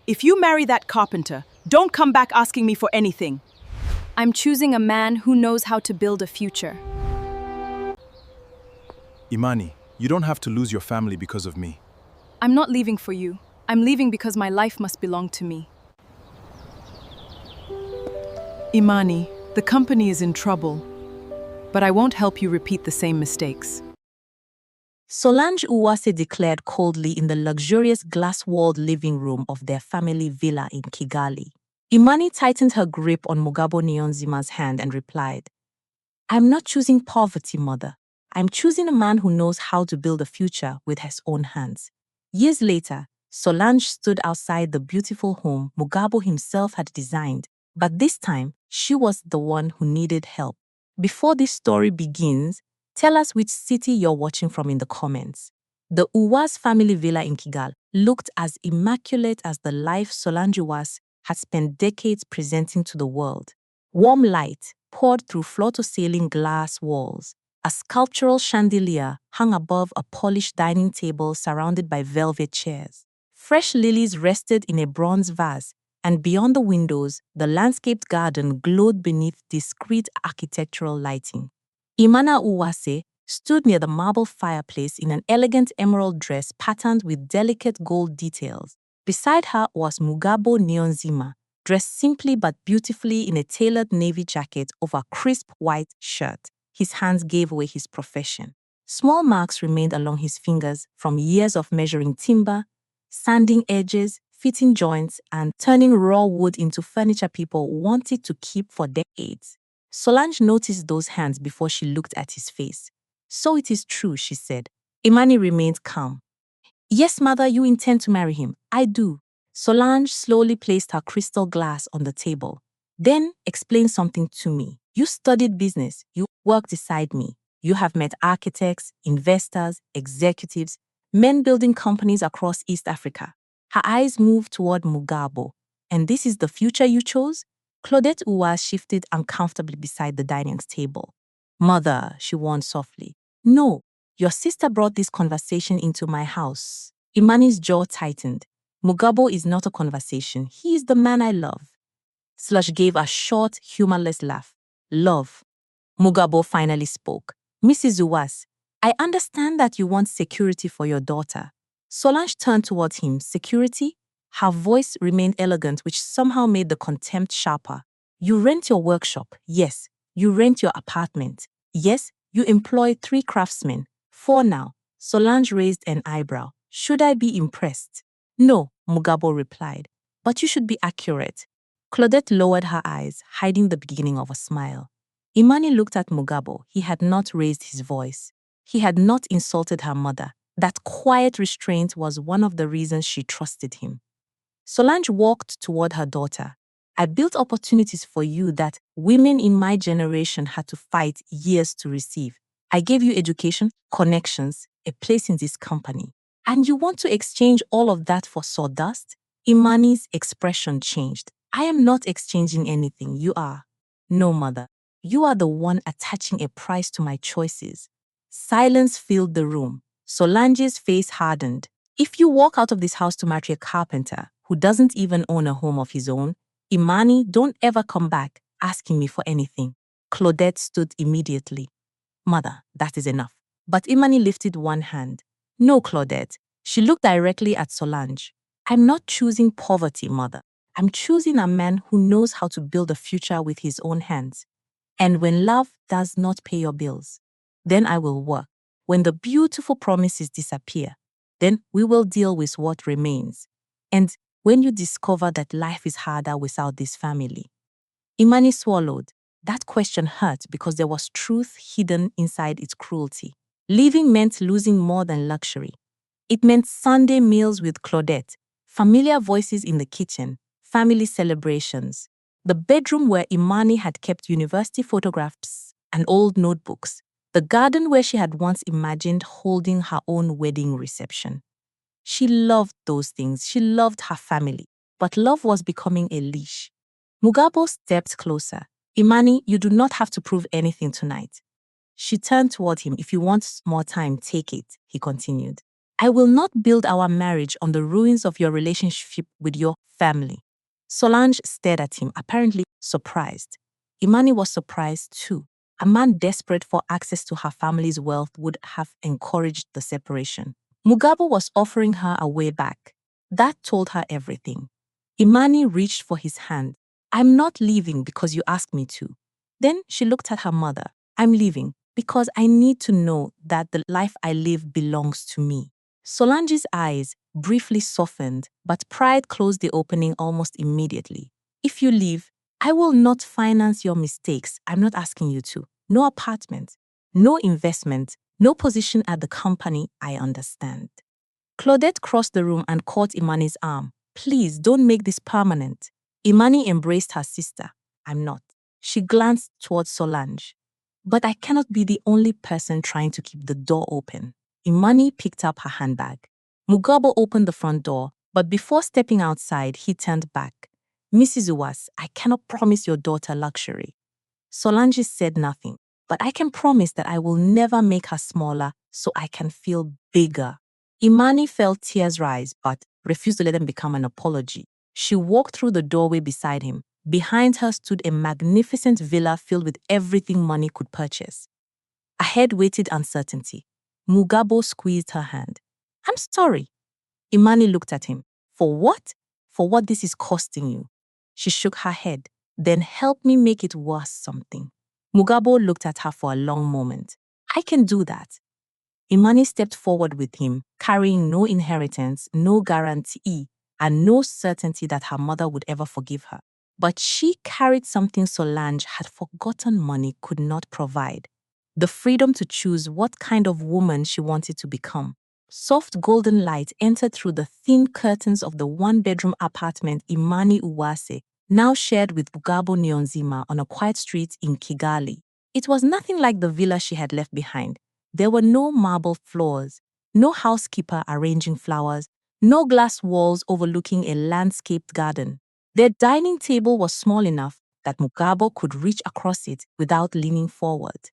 If you marry that carpenter, don't come back asking me for anything. I'm choosing a man who knows how to build a future. Imani, you don't have to lose your family because of me. I'm not leaving for you. I'm leaving because my life must belong to me. Imani, the company is in trouble, but I won't help you repeat the same mistakes. Solange Uwase declared coldly in the luxurious glass-walled living room of their family villa in Kigali. Imani tightened her grip on Mugabo Niyonzima's hand and replied, "I'm not choosing poverty, mother. I'm choosing a man who knows how to build a future with his own hands." Years later, Solange stood outside the beautiful home Mugabo himself had designed, but this time, she was the one who needed help. Before this story begins, tell us which city you're watching from in the comments. The Uwase family villa in Kigali looked as immaculate as the life Solange Uwase had spent decades presenting to the world. Warm light poured through floor-to-ceiling glass walls. A sculptural chandelier hung above a polished dining table surrounded by velvet chairs. Fresh lilies rested in a bronze vase, and beyond the windows, the landscaped garden glowed beneath discreet architectural lighting. Imani Uwase stood near the marble fireplace in an elegant emerald dress patterned with delicate gold details. Beside her was Mugabo Niyonzima, dressed simply but beautifully in a tailored navy jacket over a crisp white shirt. His hands gave away his profession. Small marks remained along his fingers from years of measuring timber, sanding edges, fitting joints, and turning raw wood into furniture people wanted to keep for decades. Solange noticed those hands before she looked at his face. "So it is true," she said. Imani remained calm. "Yes, mother, you intend to marry him. I do." Solange slowly placed her crystal glass on the table. "Then explain something to me. You studied business. You worked beside me. You have met architects, investors, executives, men building companies across East Africa." Her eyes moved toward Mugabo. "And this is the future you chose?" Claudette Uwase shifted uncomfortably beside the dining table. "Mother," she warned softly. "No, your sister brought this conversation into my house." Imani's jaw tightened. "Mugabo is not a conversation. He is the man I love." Slush gave a short, humorless laugh. "Love." Mugabo finally spoke. "Mrs. Uwase, I understand that you want security for your daughter." Solange turned towards him. "Security?" Her voice remained elegant, which somehow made the contempt sharper. "You rent your workshop, yes. You rent your apartment, yes. You employ 3 craftsmen, 4 now." Solange raised an eyebrow. "Should I be impressed?" "No," Mugabo replied. "But you should be accurate." Claudette lowered her eyes, hiding the beginning of a smile. Imani looked at Mugabo. He had not raised his voice. He had not insulted her mother. That quiet restraint was one of the reasons she trusted him. Solange walked toward her daughter. "I built opportunities for you that women in my generation had to fight years to receive. I gave you education, connections, a place in this company. And you want to exchange all of that for sawdust?" Imani's expression changed. "I am not exchanging anything. You are." "No, mother. You are the one attaching a price to my choices." Silence filled the room. Solange's face hardened. "If you walk out of this house to marry a carpenter who doesn't even own a home of his own, Imani, don't ever come back asking me for anything." Claudette stood immediately. "Mother, that is enough." But Imani lifted one hand. "No, Claudette." She looked directly at Solange. "I'm not choosing poverty, mother. I'm choosing a man who knows how to build a future with his own hands. And when love does not pay your bills, then I will work. When the beautiful promises disappear, then we will deal with what remains. And when you discover that life is harder without this family." Imani swallowed. That question hurt because there was truth hidden inside its cruelty. Living meant losing more than luxury. It meant Sunday meals with Claudette, familiar voices in the kitchen, family celebrations, the bedroom where Imani had kept university photographs and old notebooks, the garden where she had once imagined holding her own wedding reception. She loved those things. She loved her family. But love was becoming a leash. Mugabo stepped closer. "Imani, you do not have to prove anything tonight." She turned toward him. "If you want more time, take it," he continued. I will not build our marriage on the ruins of your relationship with your family. Solange stared at him, apparently surprised. Imani was surprised too. A man desperate for access to her family's wealth would have encouraged the separation. Mugabo was offering her a way back. That told her everything. Imani reached for his hand. I'm not leaving because you asked me to. Then she looked at her mother. I'm leaving because I need to know that the life I live belongs to me. Solange's eyes briefly softened, but pride closed the opening almost immediately. If you leave, I will not finance your mistakes. I'm not asking you to. No apartment, no investment, no position at the company, I understand. Claudette crossed the room and caught Imani's arm. Please don't make this permanent. Imani embraced her sister. I'm not. She glanced towards Solange. But I cannot be the only person trying to keep the door open. Imani picked up her handbag. Mugabo opened the front door, but before stepping outside, he turned back. Mrs. Uwase, I cannot promise your daughter luxury. Solange said nothing, but I can promise that I will never make her smaller so I can feel bigger. Imani felt tears rise, but refused to let them become an apology. She walked through the doorway beside him. Behind her stood a magnificent villa filled with everything money could purchase. Ahead waited uncertainty. Mugabo squeezed her hand. I'm sorry. Imani looked at him. For what? For what this is costing you. She shook her head. Then help me make it worth something. Mugabo looked at her for a long moment. I can do that. Imani stepped forward with him, carrying no inheritance, no guarantee, and no certainty that her mother would ever forgive her. But she carried something Solange had forgotten money could not provide. The freedom to choose what kind of woman she wanted to become. Soft golden light entered through the thin curtains of the one-bedroom apartment Imani Uwase now shared with Mugabo Niyonzima on a quiet street in Kigali. It was nothing like the villa she had left behind. There were no marble floors, no housekeeper arranging flowers, no glass walls overlooking a landscaped garden. Their dining table was small enough that Mugabo could reach across it without leaning forward.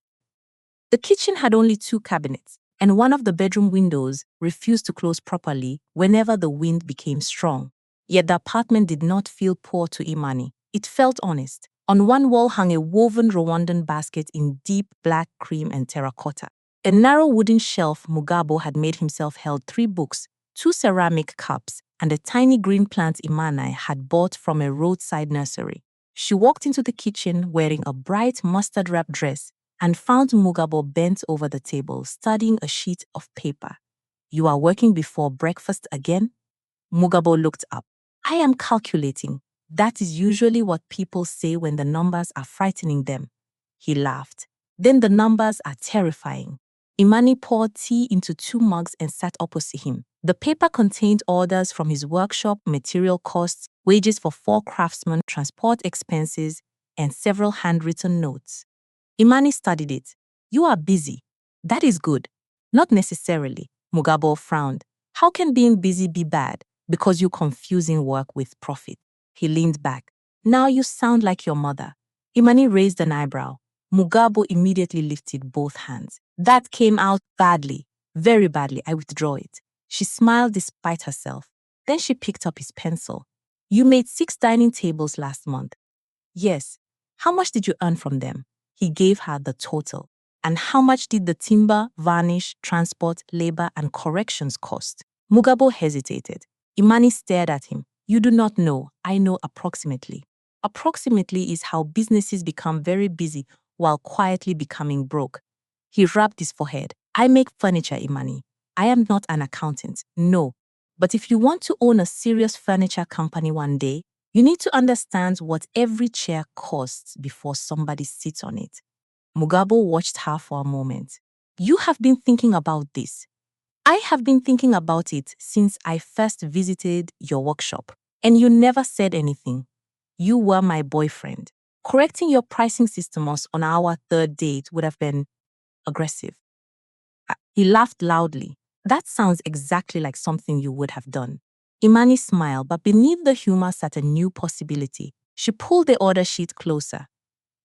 The kitchen had only 2 cabinets, and one of the bedroom windows refused to close properly whenever the wind became strong. Yet the apartment did not feel poor to Imani. It felt honest. On one wall hung a woven Rwandan basket in deep black cream and terracotta. A narrow wooden shelf Mugabo had made himself held 3 books, 2 ceramic cups, and a tiny green plant Imani had bought from a roadside nursery. She walked into the kitchen wearing a bright mustard-wrapped dress and found Mugabo bent over the table, studying a sheet of paper. You are working before breakfast again? Mugabo looked up. I am calculating. That is usually what people say when the numbers are frightening them. He laughed. Then the numbers are terrifying. Imani poured tea into 2 mugs and sat opposite him. The paper contained orders from his workshop, material costs, wages for 4 craftsmen, transport expenses, and several handwritten notes. Imani studied it. You are busy. That is good. Not necessarily. Mugabo frowned. How can being busy be bad? Because you're confusing work with profit. He leaned back. Now you sound like your mother. Imani raised an eyebrow. Mugabo immediately lifted both hands. That came out badly. Very badly. I withdraw it. She smiled despite herself. Then she picked up his pencil. You made 6 dining tables last month. Yes. How much did you earn from them? He gave her the total. And how much did the timber, varnish, transport, labor, and corrections cost? Mugabo hesitated. Imani stared at him. You do not know. I know approximately. Approximately is how businesses become very busy while quietly becoming broke. He rubbed his forehead. I make furniture, Imani. I am not an accountant. No. But if you want to own a serious furniture company one day, you need to understand what every chair costs before somebody sits on it. Mugabo watched her for a moment. You have been thinking about this. I have been thinking about it since I first visited your workshop, and you never said anything. You were my boyfriend. Correcting your pricing system on our 3rd date would have been aggressive. He laughed loudly. That sounds exactly like something you would have done. Imani smiled, but beneath the humor sat a new possibility. She pulled the order sheet closer.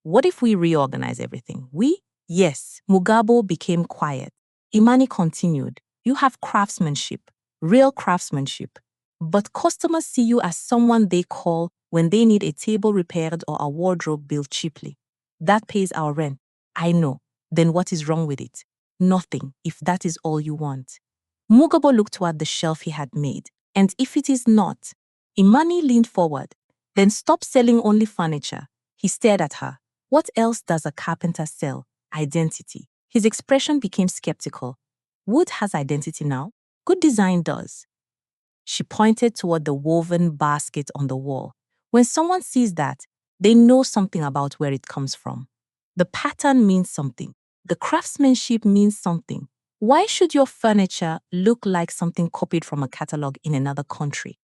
What if we reorganize everything? We? Yes. Mugabo became quiet. Imani continued. You have craftsmanship, real craftsmanship. But customers see you as someone they call when they need a table repaired or a wardrobe built cheaply. That pays our rent. I know. Then what is wrong with it? Nothing, if that is all you want. Mugabo looked toward the shelf he had made. And if it is not? Imani leaned forward. Then stop selling only furniture. He stared at her. What else does a carpenter sell? Identity. His expression became skeptical. Wood has identity now. Good design does. She pointed toward the woven basket on the wall. When someone sees that, they know something about where it comes from. The pattern means something. The craftsmanship means something. Why should your furniture look like something copied from a catalog in another country?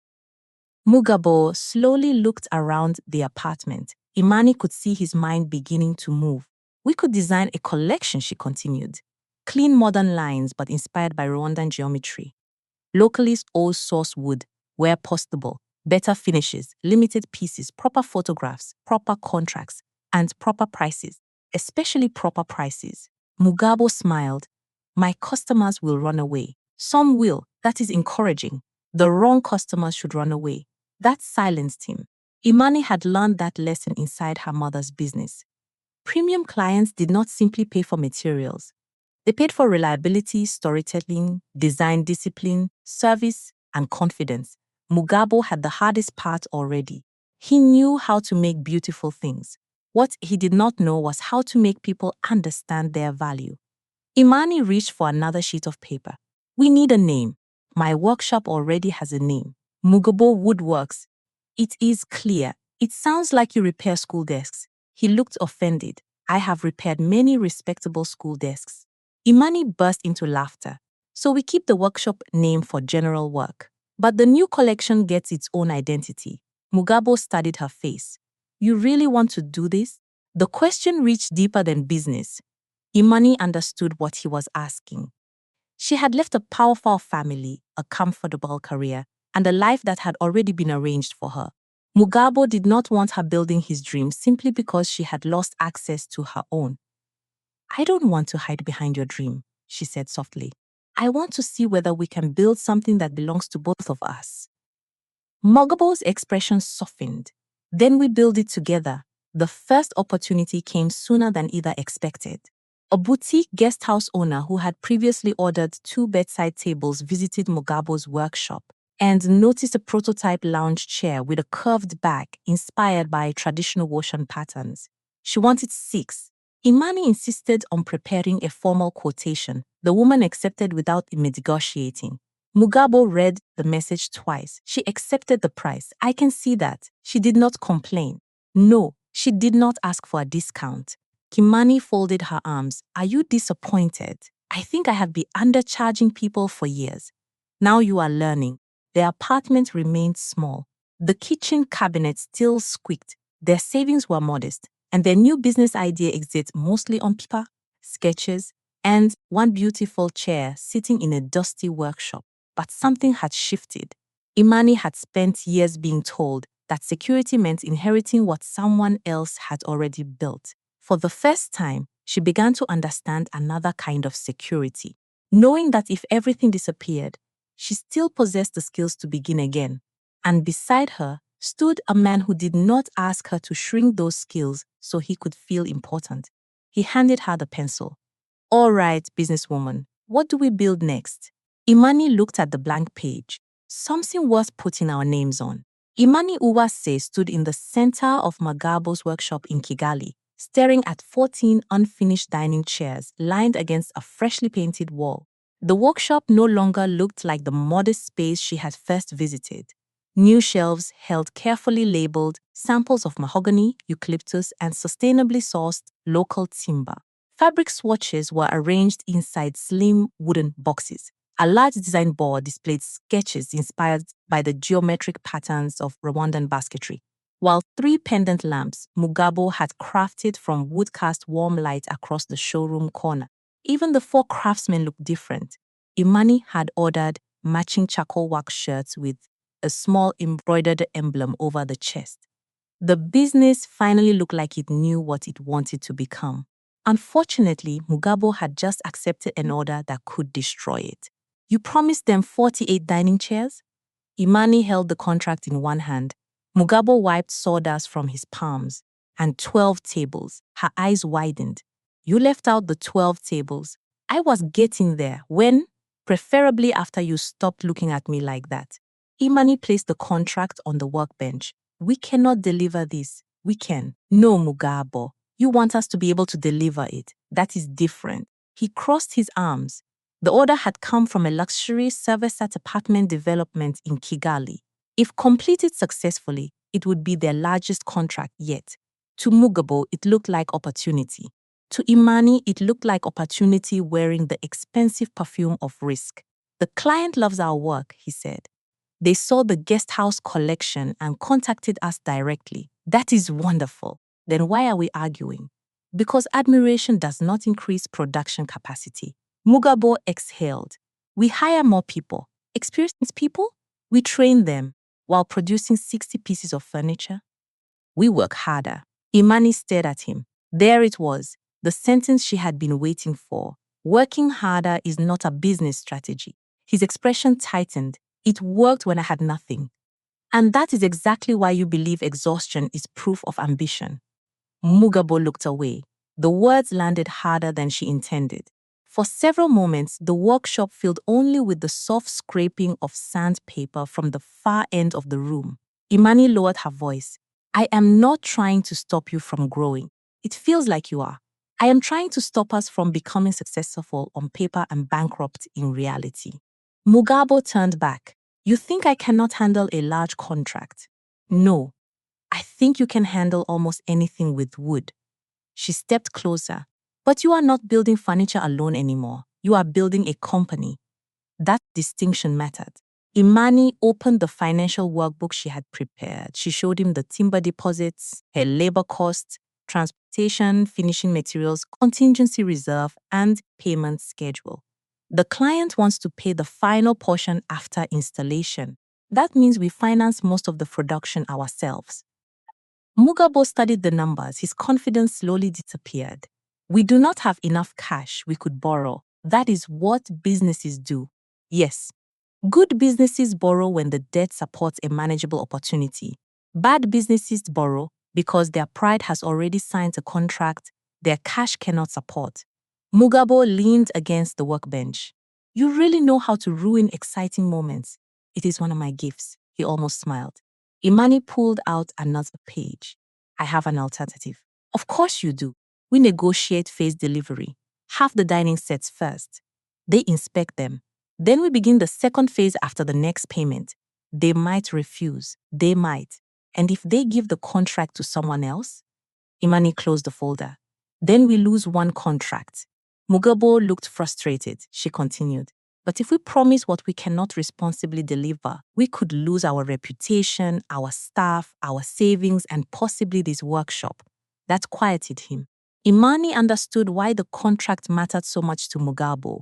Mugabo slowly looked around the apartment. Imani could see his mind beginning to move. We could design a collection, she continued. Clean modern lines, but inspired by Rwandan geometry. Locally old source wood, where possible, better finishes, limited pieces, proper photographs, proper contracts, and proper prices, especially proper prices. Mugabo smiled. My customers will run away. Some will. That is encouraging. The wrong customers should run away. That silenced him. Imani had learned that lesson inside her mother's business. Premium clients did not simply pay for materials. They paid for reliability, storytelling, design discipline, service, and confidence. Mugabo had the hardest part already. He knew how to make beautiful things. What he did not know was how to make people understand their value. Imani reached for another sheet of paper. We need a name. My workshop already has a name. Mugabo Woodworks. It is clear. It sounds like you repair school desks. He looked offended. I have repaired many respectable school desks. Imani burst into laughter. So we keep the workshop name for general work. But the new collection gets its own identity. Mugabo studied her face. You really want to do this? The question reached deeper than business. Imani understood what he was asking. She had left a powerful family, a comfortable career, and a life that had already been arranged for her. Mugabo did not want her building his dream simply because she had lost access to her own. I don't want to hide behind your dream, she said softly. I want to see whether we can build something that belongs to both of us. Mugabo's expression softened. Then we build it together. The first opportunity came sooner than either expected. A boutique guest house owner who had previously ordered 2 bedside tables visited Mugabo's workshop and noticed a prototype lounge chair with a curved back inspired by traditional Woshan patterns. She wanted 6. Imani insisted on preparing a formal quotation. The woman accepted without negotiating. Mugabo read the message twice. She accepted the price. I can see that. She did not complain. No, she did not ask for a discount. Imani folded her arms. Are you disappointed? I think I have been undercharging people for years. Now you are learning. Their apartment remained small. The kitchen cabinet still squeaked. Their savings were modest, and their new business idea exists mostly on paper, sketches, and one beautiful chair sitting in a dusty workshop. But something had shifted. Imani had spent years being told that security meant inheriting what someone else had already built. For the first time, she began to understand another kind of security, knowing that if everything disappeared, she still possessed the skills to begin again. And beside her stood a man who did not ask her to shrink those skills so he could feel important. He handed her the pencil. All right, businesswoman, what do we build next? Imani looked at the blank page. Something worth putting our names on. Imani Uwase stood in the center of Mugabo's workshop in Kigali, staring at 14 unfinished dining chairs lined against a freshly painted wall. The workshop no longer looked like the modest space she had first visited. New shelves held carefully labeled samples of mahogany, eucalyptus, and sustainably sourced local timber. Fabric swatches were arranged inside slim wooden boxes. A large design board displayed sketches inspired by the geometric patterns of Rwandan basketry, while 3 pendant lamps Mugabo had crafted from wood-cast warm light across the showroom corner. Even the 4 craftsmen looked different. Imani had ordered matching charcoal wax shirts with a small embroidered emblem over the chest. The business finally looked like it knew what it wanted to become. Unfortunately, Mugabo had just accepted an order that could destroy it. You promised them 48 dining chairs? Imani held the contract in one hand. Mugabo wiped sawdust from his palms. And 12 tables. Her eyes widened. You left out the 12 tables. I was getting there. When? Preferably after you stopped looking at me like that. Imani placed the contract on the workbench. We cannot deliver this. We can. No, Mugabo. You want us to be able to deliver it. That is different. He crossed his arms. The order had come from a luxury service-at apartment development in Kigali. If completed successfully, it would be their largest contract yet. To Mugabo, it looked like opportunity. To Imani, it looked like opportunity wearing the expensive perfume of risk. The client loves our work, he said. They saw the guest house collection and contacted us directly. That is wonderful. Then why are we arguing? Because admiration does not increase production capacity. Mugabo exhaled. We hire more people. Experienced people? We train them while producing 60 pieces of furniture. We work harder. Imani stared at him. There it was, the sentence she had been waiting for. Working harder is not a business strategy. His expression tightened. It worked when I had nothing. And that is exactly why you believe exhaustion is proof of ambition. Mugabo looked away. The words landed harder than she intended. For several moments, the workshop filled only with the soft scraping of sandpaper from the far end of the room. Imani lowered her voice. I am not trying to stop you from growing. It feels like you are. I am trying to stop us from becoming successful on paper and bankrupt in reality. Mugabo turned back. You think I cannot handle a large contract? No. I think you can handle almost anything with wood. She stepped closer. But you are not building furniture alone anymore. You are building a company. That distinction mattered. Imani opened the financial workbook she had prepared. She showed him the timber deposits, her labor costs, transportation, finishing materials, contingency reserve, and payment schedule. The client wants to pay the final portion after installation. That means we finance most of the production ourselves. Mugabo studied the numbers. His confidence slowly disappeared. We do not have enough cash we could borrow. That is what businesses do. Yes. Good businesses borrow when the debt supports a manageable opportunity. Bad businesses borrow because their pride has already signed a contract their cash cannot support. Mugabo leaned against the workbench. You really know how to ruin exciting moments. It is one of my gifts. He almost smiled. Imani pulled out another page. I have an alternative. Of course you do. We negotiate phase delivery. Half the dining sets first. They inspect them. Then we begin the second phase after the next payment. They might refuse. They might. And if they give the contract to someone else? Imani closed the folder. Then we lose one contract. Mugabo looked frustrated. She continued. But if we promise what we cannot responsibly deliver, we could lose our reputation, our staff, our savings, and possibly this workshop. That quieted him. Imani understood why the contract mattered so much to Mugabo.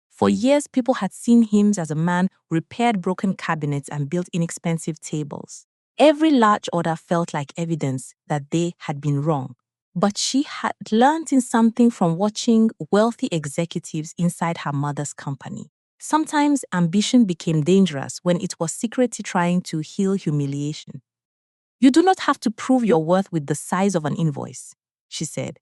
For years, people had seen him as a man who repaired broken cabinets and built inexpensive tables. Every large order felt like evidence that they had been wrong. But she had learned in something from watching wealthy executives inside her mother's company. Sometimes ambition became dangerous when it was secretly trying to heal humiliation. You do not have to prove your worth with the size of an invoice, she said.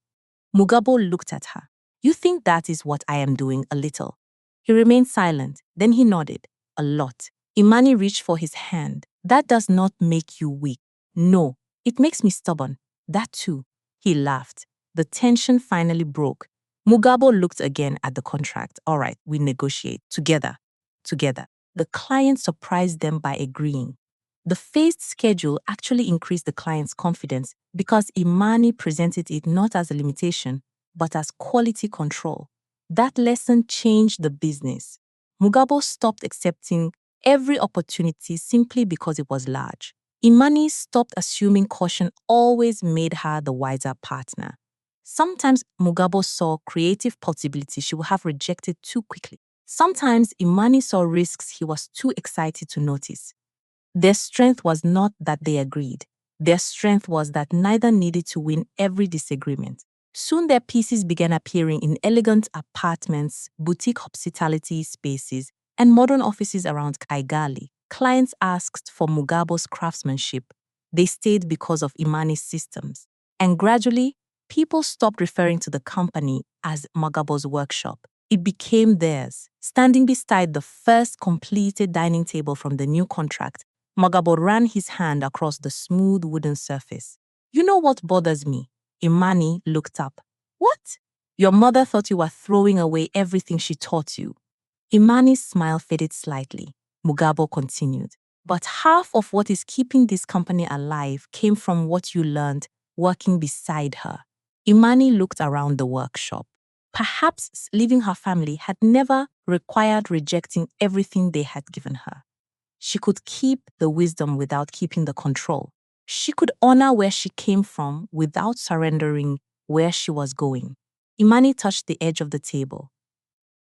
Mugabo looked at her. You think that is what I am doing a little? He remained silent. Then he nodded. A lot. Imani reached for his hand. That does not make you weak. No, it makes me stubborn. That too. He laughed. The tension finally broke. Mugabo looked again at the contract. All right, we negotiate. Together. Together. The client surprised them by agreeing. The phased schedule actually increased the client's confidence because Imani presented it not as a limitation, but as quality control. That lesson changed the business. Mugabo stopped accepting every opportunity simply because it was large. Imani stopped assuming caution always made her the wiser partner. Sometimes Mugabo saw creative possibilities she would have rejected too quickly. Sometimes Imani saw risks he was too excited to notice. Their strength was not that they agreed. Their strength was that neither needed to win every disagreement. Soon their pieces began appearing in elegant apartments, boutique hospitality spaces, and modern offices around Kigali. Clients asked for Mugabo's craftsmanship. They stayed because of Imani's systems. And gradually, people stopped referring to the company as Mugabo's workshop. It became theirs. Standing beside the first completed dining table from the new contract, Mugabo ran his hand across the smooth wooden surface. You know what bothers me? Imani looked up. What? Your mother thought you were throwing away everything she taught you. Imani's smile faded slightly. Mugabo continued. But half of what is keeping this company alive came from what you learned working beside her. Imani looked around the workshop. Perhaps leaving her family had never required rejecting everything they had given her. She could keep the wisdom without keeping the control. She could honor where she came from without surrendering where she was going. Imani touched the edge of the table.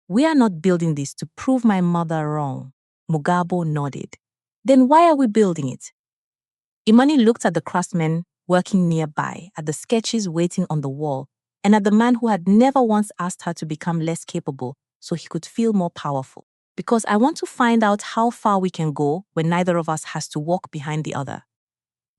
We are not building this to prove my mother wrong. Mugabo nodded. Then why are we building it? Imani looked at the craftsmen working nearby, at the sketches waiting on the wall, and at the man who had never once asked her to become less capable so he could feel more powerful. Because I want to find out how far we can go when neither of us has to walk behind the other.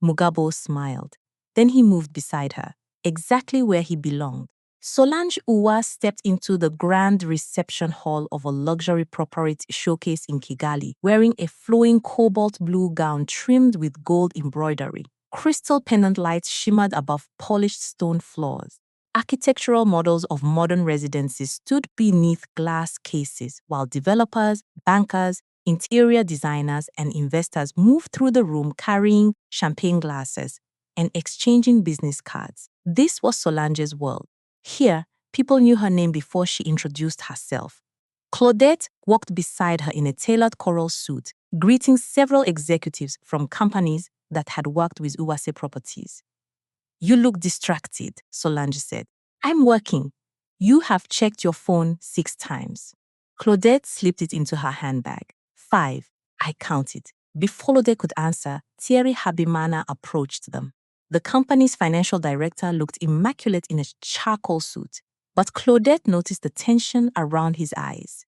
Mugabo smiled. Then he moved beside her, exactly where he belonged. Solange Uwase stepped into the grand reception hall of a luxury property showcase in Kigali, wearing a flowing cobalt blue gown trimmed with gold embroidery. Crystal pendant lights shimmered above polished stone floors. Architectural models of modern residences stood beneath glass cases, while developers, bankers, interior designers, and investors moved through the room carrying champagne glasses and exchanging business cards. This was Solange's world. Here, people knew her name before she introduced herself. Claudette walked beside her in a tailored coral suit, greeting several executives from companies that had worked with Uwase Properties. You look distracted, Solange said. I'm working. You have checked your phone 6 times. Claudette slipped it into her handbag. 5, I counted. Before Claudette could answer, Thierry Habimana approached them. The company's financial director looked immaculate in a charcoal suit, but Claudette noticed the tension around his eyes.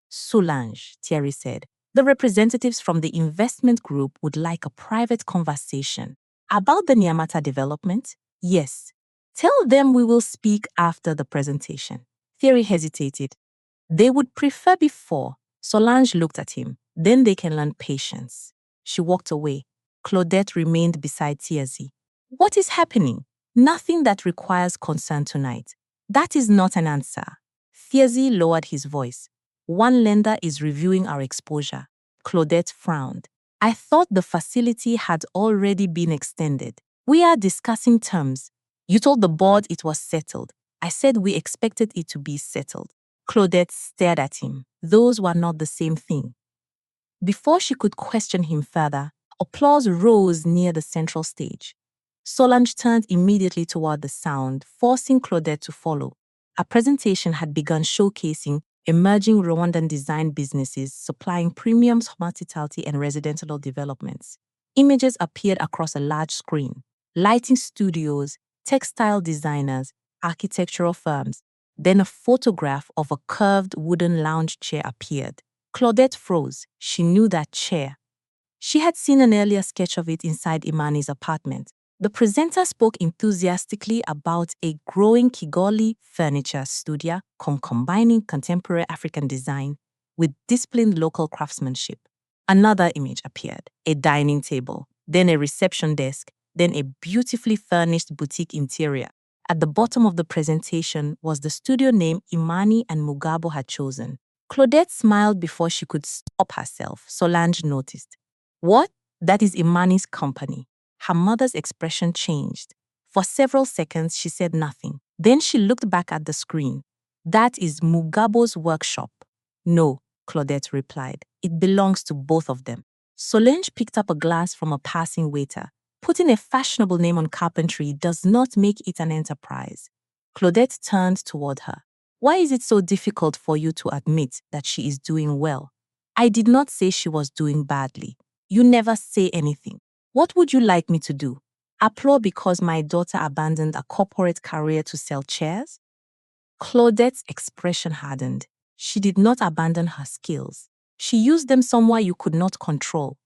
Solange, Thierry said, the representatives from the investment group would like a private conversation. About the Nyamata development? Yes. Tell them we will speak after the presentation. Thierry hesitated. They would prefer before. Solange looked at him. Then they can learn patience. She walked away. Claudette remained beside Thierry. What is happening? Nothing that requires concern tonight. That is not an answer. Thierry lowered his voice. One lender is reviewing our exposure. Claudette frowned. I thought the facility had already been extended. We are discussing terms. You told the board it was settled. I said we expected it to be settled. Claudette stared at him. Those were not the same thing. Before she could question him further, applause rose near the central stage. Solange turned immediately toward the sound, forcing Claudette to follow. A presentation had begun showcasing emerging Rwandan design businesses supplying premium hospitality and residential developments. Images appeared across a large screen. Lighting studios, textile designers, architectural firms. Then a photograph of a curved wooden lounge chair appeared. Claudette froze. She knew that chair. She had seen an earlier sketch of it inside Imani's apartment. The presenter spoke enthusiastically about a growing Kigali furniture studio combining contemporary African design with disciplined local craftsmanship. Another image appeared, a dining table, then a reception desk, then a beautifully furnished boutique interior. At the bottom of the presentation was the studio name Imani and Mugabo had chosen. Claudette smiled before she could stop herself. Solange noticed. What? That is Imani's company. Her mother's expression changed. For several seconds, she said nothing. Then she looked back at the screen. That is Mugabo's workshop. No, Claudette replied. It belongs to both of them. Solange picked up a glass from a passing waiter. Putting a fashionable name on carpentry does not make it an enterprise. Claudette turned toward her. Why is it so difficult for you to admit that she is doing well? I did not say she was doing badly. You never say anything. What would you like me to do? Applaud because my daughter abandoned a corporate career to sell chairs? Claudette's expression hardened. She did not abandon her skills. She used them somewhere you could not control.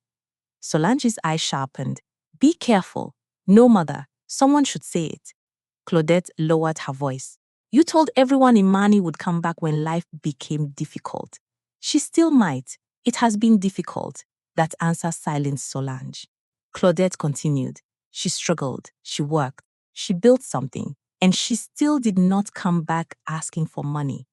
Solange's eyes sharpened. Be careful. No, mother. Someone should say it. Claudette lowered her voice. You told everyone Imani would come back when life became difficult. She still might. It has been difficult. That answer silenced Solange. Claudette continued. She struggled. She worked. She built something. And she still did not come back asking for money.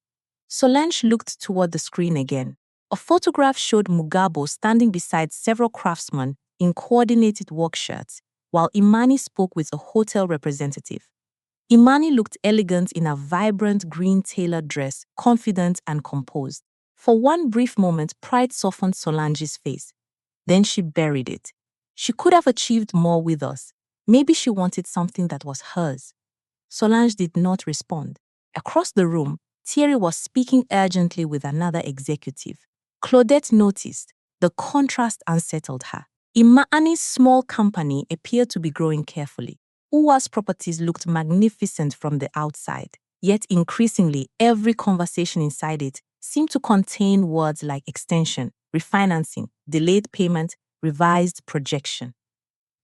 Solange looked toward the screen again. A photograph showed Mugabo standing beside several craftsmen in coordinated work shirts, while Imani spoke with a hotel representative. Imani looked elegant in a vibrant green tailored dress, confident and composed. For one brief moment, pride softened Solange's face. Then she buried it. She could have achieved more with us. Maybe she wanted something that was hers. Solange did not respond. Across the room, Thierry was speaking urgently with another executive. Claudette noticed. The contrast unsettled her. Imani's small company appeared to be growing carefully. Uwa's properties looked magnificent from the outside, yet increasingly every conversation inside it seemed to contain words like extension, refinancing, delayed payment, revised projection.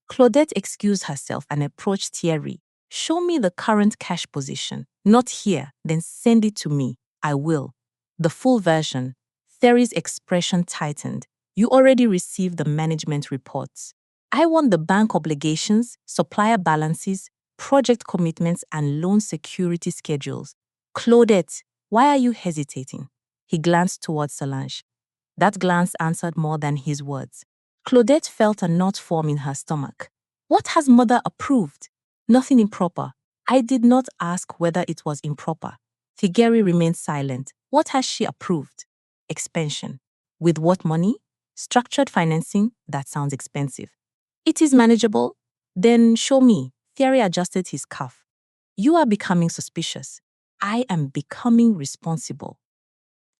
Claudette excused herself and approached Thierry. Show me the current cash position. Not here, then send it to me. I will. The full version. Thierry's expression tightened. You already received the management reports. I want the bank obligations, supplier balances, project commitments, and loan security schedules. Claudette, why are you hesitating? He glanced towards Solange. That glance answered more than his words. Claudette felt a knot form in her stomach. What has mother approved? Nothing improper. I did not ask whether it was improper. Thierry remained silent. What has she approved? Expansion. With what money? Structured financing? That sounds expensive. It is manageable. Then show me. Thierry adjusted his cuff. You are becoming suspicious. I am becoming responsible.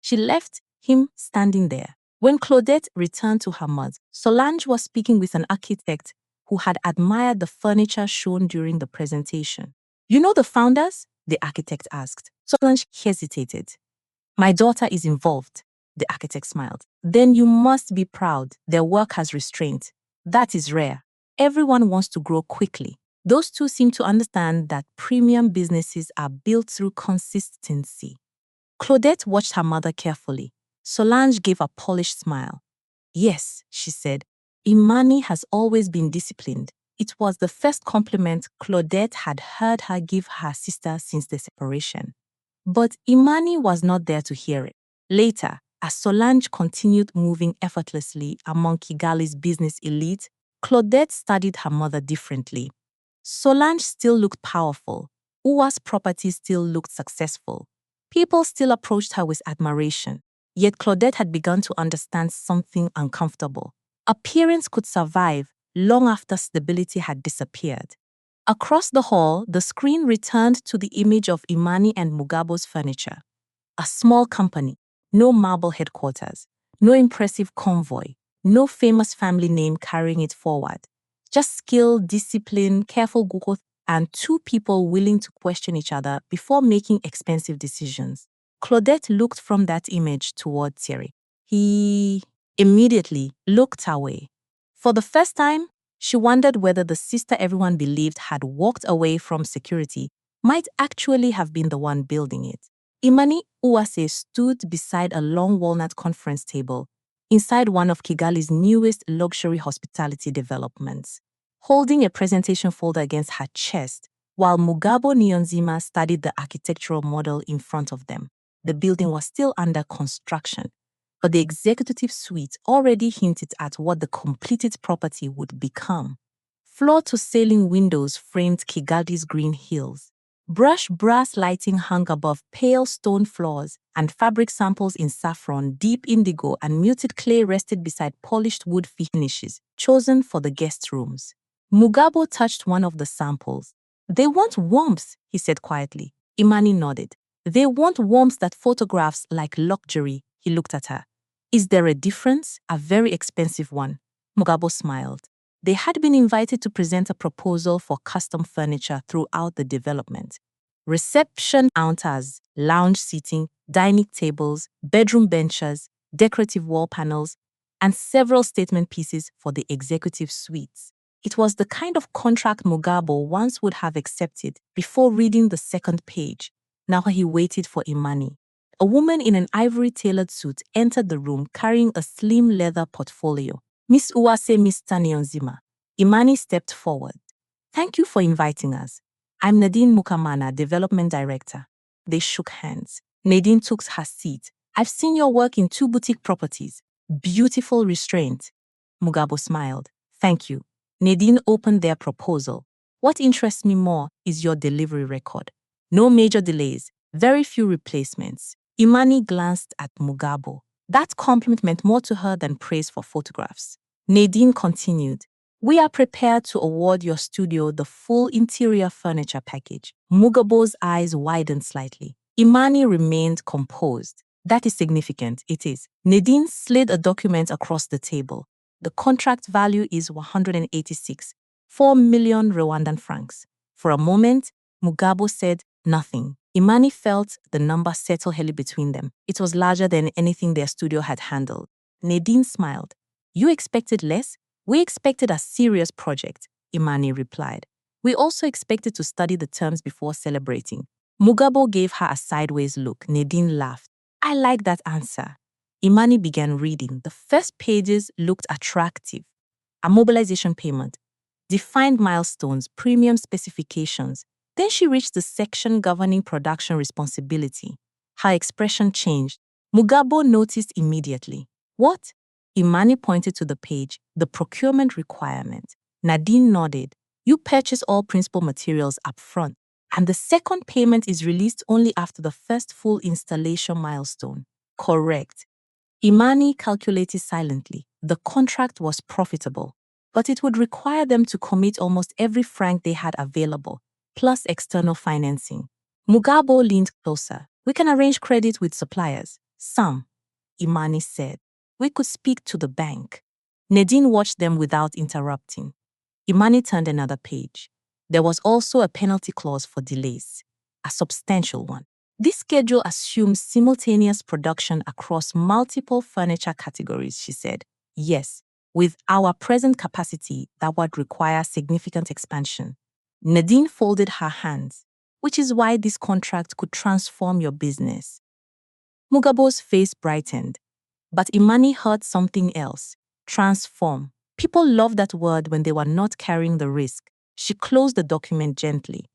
She left him standing there. When Claudette returned to her mud, Solange was speaking with an architect who had admired the furniture shown during the presentation. You know the founders? The architect asked. Solange hesitated. My daughter is involved, the architect smiled. Then you must be proud. Their work has restraint. That is rare. Everyone wants to grow quickly. Those two seem to understand that premium businesses are built through consistency. Claudette watched her mother carefully. Solange gave a polished smile. Yes, she said. Imani has always been disciplined. It was the first compliment Claudette had heard her give her sister since the separation. But Imani was not there to hear it. Later, as Solange continued moving effortlessly among Kigali's business elite, Claudette studied her mother differently. Solange still looked powerful. Uwa's property still looked successful. People still approached her with admiration. Yet Claudette had begun to understand something uncomfortable. Appearance could survive long after stability had disappeared. Across the hall, the screen returned to the image of Imani and Mugabo's furniture. A small company, no marble headquarters, no impressive convoy, no famous family name carrying it forward. Just skill, discipline, careful growth, and two people willing to question each other before making expensive decisions. Claudette looked from that image toward Thierry. He immediately looked away. For the first time, she wondered whether the sister everyone believed had walked away from security might actually have been the one building it. Imani Uwase stood beside a long walnut conference table inside one of Kigali's newest luxury hospitality developments, holding a presentation folder against her chest, while Mugabo Niyonzima studied the architectural model in front of them. The building was still under construction, but the executive suite already hinted at what the completed property would become. Floor-to-ceiling windows framed Kigali's green hills. Brushed brass lighting hung above pale stone floors, and fabric samples in saffron, deep indigo, and muted clay rested beside polished wood finishes, chosen for the guest rooms. Mugabo touched one of the samples. They want warmth, he said quietly. Imani nodded. They want warmth that photographs like luxury, he looked at her. Is there a difference? A very expensive one. Mugabo smiled. They had been invited to present a proposal for custom furniture throughout the development. Reception counters, lounge seating, dining tables, bedroom benches, decorative wall panels, and several statement pieces for the executive suites. It was the kind of contract Mugabo once would have accepted before reading the second page. Now he waited for Imani. A woman in an ivory-tailored suit entered the room carrying a slim leather portfolio. Miss Uwase, Mr. Nyonzima. Imani stepped forward. Thank you for inviting us. I'm Nadine Mukamana, Development Director. They shook hands. Nadine took her seat. I've seen your work in 2 boutique properties. Beautiful restraint. Mugabo smiled. Thank you. Nadine opened their proposal. What interests me more is your delivery record. No major delays, very few replacements. Imani glanced at Mugabo. That compliment meant more to her than praise for photographs. Nadine continued. We are prepared to award your studio the full interior furniture package. Mugabo's eyes widened slightly. Imani remained composed. That is significant, it is. Nadine slid a document across the table. The contract value is 186, 4 million Rwandan francs. For a moment, Mugabo said nothing. Imani felt the number settle heavily between them. It was larger than anything their studio had handled. Nadine smiled. You expected less? We expected a serious project, Imani replied. We also expected to study the terms before celebrating. Mugabo gave her a sideways look. Nadine laughed. I like that answer. Imani began reading. The first pages looked attractive. A mobilization payment, defined milestones, premium specifications. Then she reached the section governing production responsibility. Her expression changed. Mugabo noticed immediately. What? Imani pointed to the page, the procurement requirement. Nadine nodded. You purchase all principal materials up front, and the second payment is released only after the first full installation milestone. Correct. Imani calculated silently. The contract was profitable, but it would require them to commit almost every franc they had available, plus external financing. Mugabo leaned closer. We can arrange credit with suppliers. Some, Imani said. We could speak to the bank. Nadine watched them without interrupting. Imani turned another page. There was also a penalty clause for delays, a substantial one. This schedule assumes simultaneous production across multiple furniture categories, she said. Yes, with our present capacity, that would require significant expansion. Nadine folded her hands, which is why this contract could transform your business. Mugabo's face brightened, but Imani heard something else. Transform. People loved that word when they were not carrying the risk. She closed the document gently.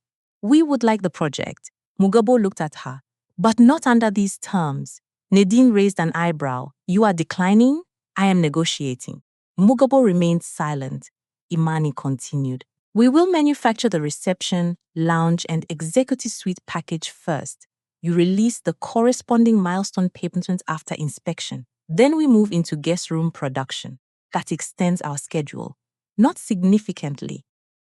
We would like the project. Mugabo looked at her. But not under these terms. Nadine raised an eyebrow. You are declining? I am negotiating. Mugabo remained silent. Imani continued. We will manufacture the reception, lounge, and executive suite package first. You release the corresponding milestone payment after inspection. Then we move into guest room production. That extends our schedule. Not significantly.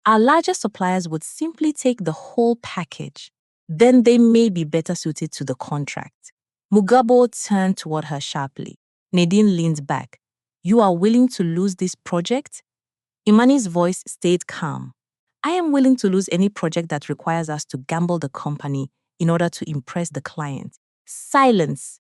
Our larger suppliers would simply take the whole package. Then they may be better suited to the contract. Mugabo turned toward her sharply. Nadine leaned back. You are willing to lose this project? Imani's voice stayed calm. I am willing to lose any project that requires us to gamble the company in order to impress the client. Silence.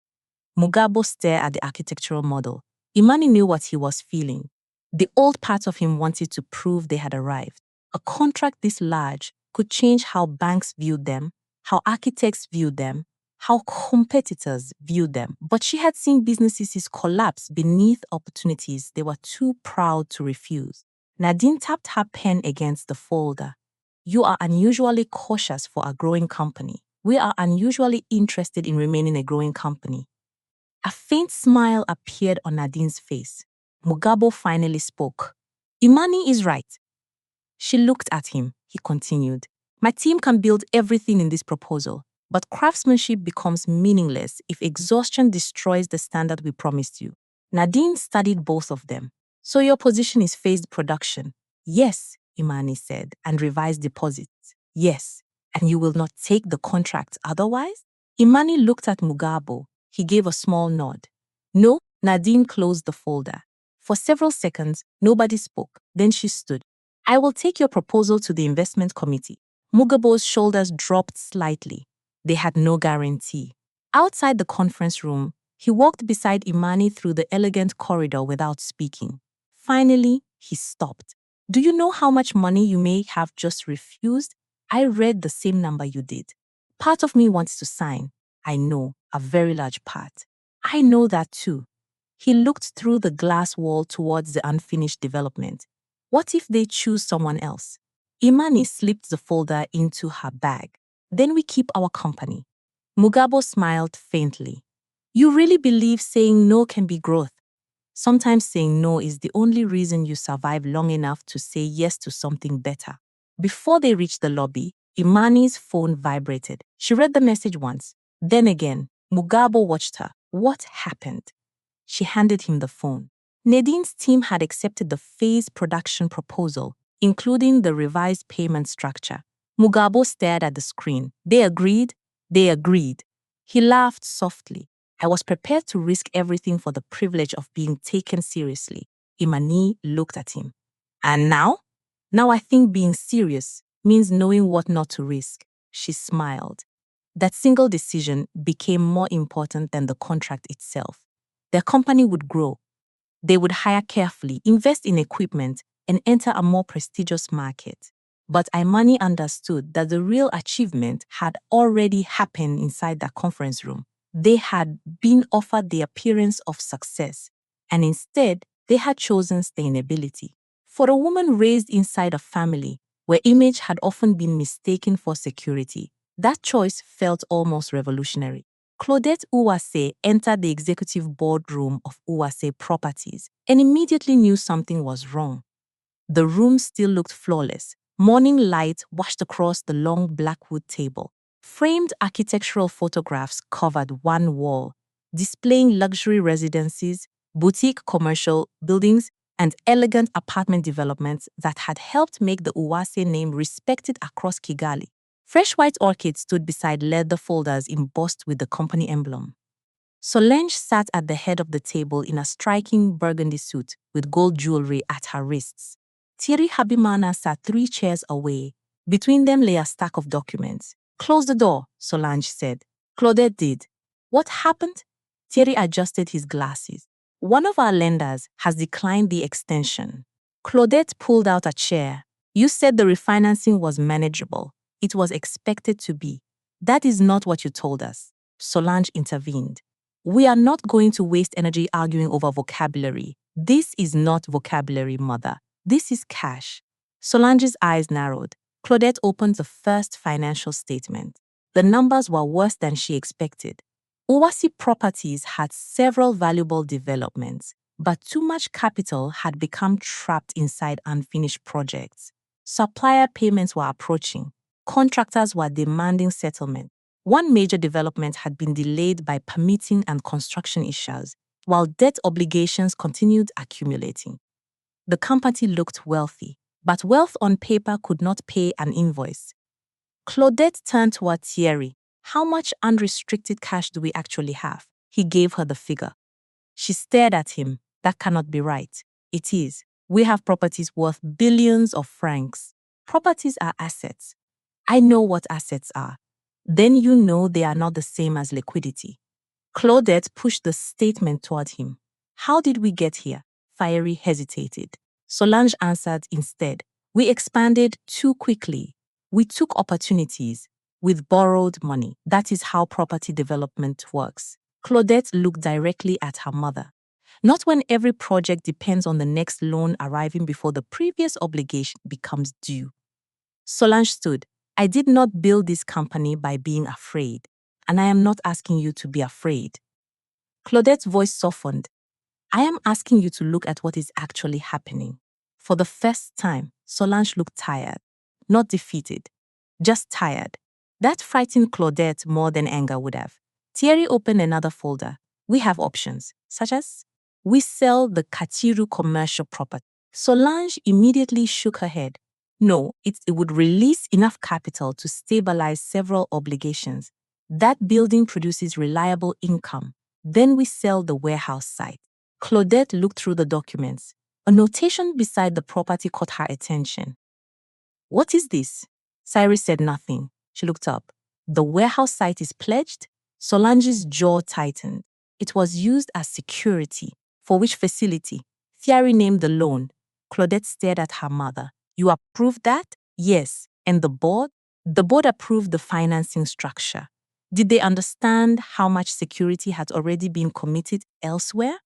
Mugabo stared at the architectural model. Imani knew what he was feeling. The old part of him wanted to prove they had arrived. A contract this large could change how banks viewed them, how architects viewed them, how competitors viewed them. But she had seen businesses collapse beneath opportunities they were too proud to refuse. Nadine tapped her pen against the folder. You are unusually cautious for a growing company. We are unusually interested in remaining a growing company. A faint smile appeared on Nadine's face. Mugabo finally spoke. Imani is right. She looked at him. He continued. My team can build everything in this proposal, but craftsmanship becomes meaningless if exhaustion destroys the standard we promised you. Nadine studied both of them. So your position is phased production. Yes, Imani said, and revised deposits. Yes, and you will not take the contract otherwise? Imani looked at Mugabo. He gave a small nod. No, Nadine closed the folder. For several seconds, nobody spoke. Then she stood. I will take your proposal to the investment committee. Mugabo's shoulders dropped slightly. They had no guarantee. Outside the conference room, He walked beside Imani through the elegant corridor without speaking. Finally, he stopped. Do you know how much money you may have just refused? I read the same number you did. Part of me wants to sign. I know, a very large part. I know that too. He looked through the glass wall towards the unfinished development. What if they choose someone else? Imani slipped the folder into her bag. Then we keep our company. Mugabo smiled faintly. You really believe saying no can be growth? Sometimes saying no is the only reason you survive long enough to say yes to something better. Before they reached the lobby, Imani's phone vibrated. She read the message once. Then again, Mugabo watched her. What happened? She handed him the phone. Nadine's team had accepted the phase production proposal, including the revised payment structure. Mugabo stared at the screen. They agreed? They agreed. He laughed softly. I was prepared to risk everything for the privilege of being taken seriously. Imani looked at him. And now? Now I think being serious means knowing what not to risk. She smiled. That single decision became more important than the contract itself. Their company would grow. They would hire carefully, invest in equipment, and enter a more prestigious market. But Imani understood that the real achievement had already happened inside that conference room. They had been offered the appearance of success, and instead, they had chosen sustainability. For a woman raised inside a family where image had often been mistaken for security, that choice felt almost revolutionary. Claudette Uwase entered the executive boardroom of Uwase Properties and immediately knew something was wrong. The room still looked flawless. Morning light washed across the long blackwood table. Framed architectural photographs covered one wall, displaying luxury residences, boutique commercial buildings, and elegant apartment developments that had helped make the Uwase name respected across Kigali. Fresh white orchids stood beside leather folders embossed with the company emblem. Solange sat at the head of the table in a striking burgundy suit with gold jewelry at her wrists. Thierry Habimana sat 3 chairs away. Between them lay a stack of documents. Close the door, Solange said. Claudette did. What happened? Thierry adjusted his glasses. One of our lenders has declined the extension. Claudette pulled out a chair. You said the refinancing was manageable. It was expected to be. That is not what you told us. Solange intervened. We are not going to waste energy arguing over vocabulary. This is not vocabulary, mother. This is cash. Solange's eyes narrowed. Claudette opened the first financial statement. The numbers were worse than she expected. Uwase Properties had several valuable developments, but too much capital had become trapped inside unfinished projects. Supplier payments were approaching. Contractors were demanding settlement. One major development had been delayed by permitting and construction issues, while debt obligations continued accumulating. The company looked wealthy, but wealth on paper could not pay an invoice. Claudette turned toward Thierry. How much unrestricted cash do we actually have? He gave her the figure. She stared at him. That cannot be right. It is. We have properties worth billions of francs. Properties are assets. I know what assets are. Then you know they are not the same as liquidity. Claudette pushed the statement toward him. How did we get here? Thierry hesitated. Solange answered instead. We expanded too quickly. We took opportunities with borrowed money. That is how property development works. Claudette looked directly at her mother. Not when every project depends on the next loan arriving before the previous obligation becomes due. Solange stood. I did not build this company by being afraid, and I am not asking you to be afraid. Claudette's voice softened. I am asking you to look at what is actually happening. For the first time, Solange looked tired, not defeated, just tired. That frightened Claudette more than anger would have. Thierry opened another folder. We have options, such as we sell the Katiru commercial property. Solange immediately shook her head. No, it would release enough capital to stabilize several obligations. That building produces reliable income. Then we sell the warehouse site. Claudette looked through the documents. A notation beside the property caught her attention. What is this? Cyrus said nothing. She looked up. The warehouse site is pledged? Solange's jaw tightened. It was used as security. For which facility? Thierry named the loan. Claudette stared at her mother. You approved that? Yes. And the board? The board approved the financing structure. Did they understand how much security had already been committed elsewhere?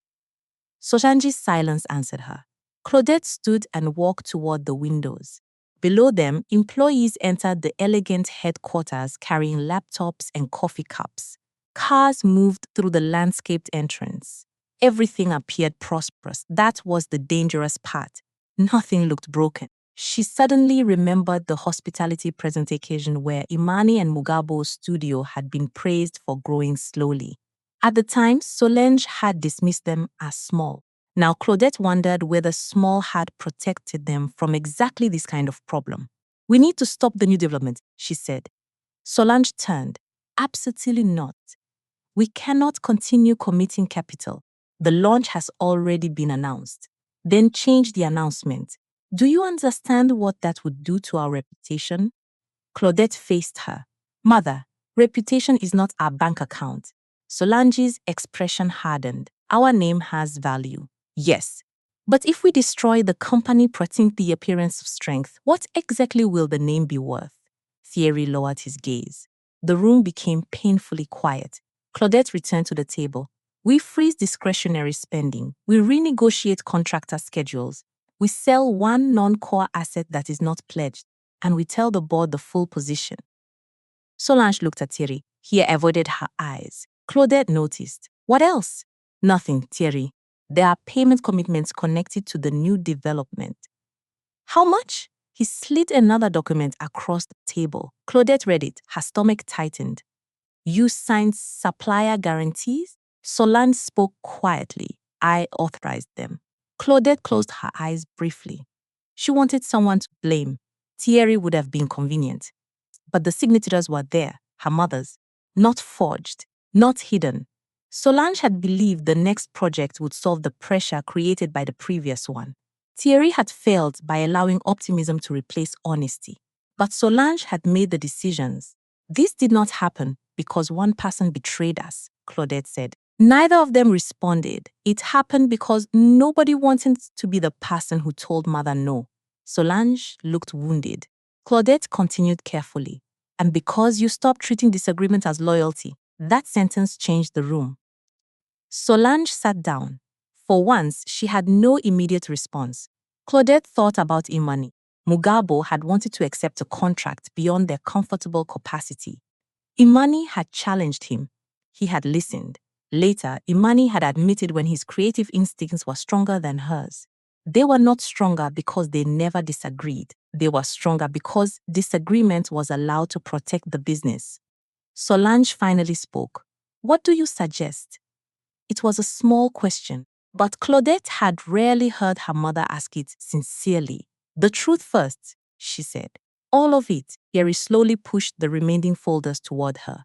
Sojanji's silence answered her. Claudette stood and walked toward the windows. Below them, employees entered the elegant headquarters carrying laptops and coffee cups. Cars moved through the landscaped entrance. Everything appeared prosperous. That was the dangerous part. Nothing looked broken. She suddenly remembered the hospitality present occasion where Imani and Mugabo's studio had been praised for growing slowly. At the time, Solange had dismissed them as small. Now Claudette wondered whether small had protected them from exactly this kind of problem. We need to stop the new development, she said. Solange turned. Absolutely not. We cannot continue committing capital. The launch has already been announced. Then change the announcement. Do you understand what that would do to our reputation? Claudette faced her. Mother, reputation is not our bank account. Solange's expression hardened. Our name has value. Yes. But if we destroy the company protecting the appearance of strength, what exactly will the name be worth? Thierry lowered his gaze. The room became painfully quiet. Claudette returned to the table. We freeze discretionary spending. We renegotiate contractor schedules. We sell one non-core asset that is not pledged, and we tell the board the full position. Solange looked at Thierry. He avoided her eyes. Claudette noticed. What else? Nothing, Thierry. There are payment commitments connected to the new development. How much? He slid another document across the table. Claudette read it. Her stomach tightened. You signed supplier guarantees? Solange spoke quietly. I authorized them. Claudette closed her eyes briefly. She wanted someone to blame. Thierry would have been convenient. But the signatures were there, her mother's. Not forged, not hidden. Solange had believed the next project would solve the pressure created by the previous one. Thierry had failed by allowing optimism to replace honesty. But Solange had made the decisions. This did not happen because one person betrayed us, Claudette said. Neither of them responded. It happened because nobody wanted to be the person who told mother no. Solange looked wounded. Claudette continued carefully. And because you stopped treating disagreement as loyalty, that sentence changed the room. Solange sat down. For once, she had no immediate response. Claudette thought about Imani. Mugabo had wanted to accept a contract beyond their comfortable capacity. Imani had challenged him. He had listened. Later, Imani had admitted when his creative instincts were stronger than hers. They were not stronger because they never disagreed. They were stronger because disagreement was allowed to protect the business. Solange finally spoke. What do you suggest? It was a small question, but Claudette had rarely heard her mother ask it sincerely. The truth first, she said. All of it. Thierry slowly pushed the remaining folders toward her.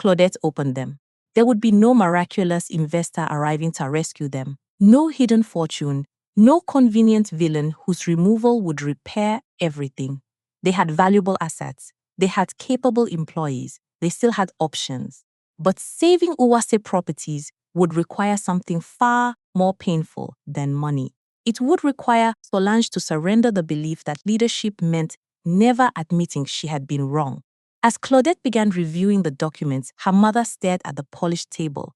Claudette opened them. There would be no miraculous investor arriving to rescue them, no hidden fortune, no convenient villain whose removal would repair everything. They had valuable assets. They had capable employees. They still had options. But saving Uwase properties would require something far more painful than money. It would require Solange to surrender the belief that leadership meant never admitting she had been wrong. As Claudette began reviewing the documents, her mother stared at the polished table.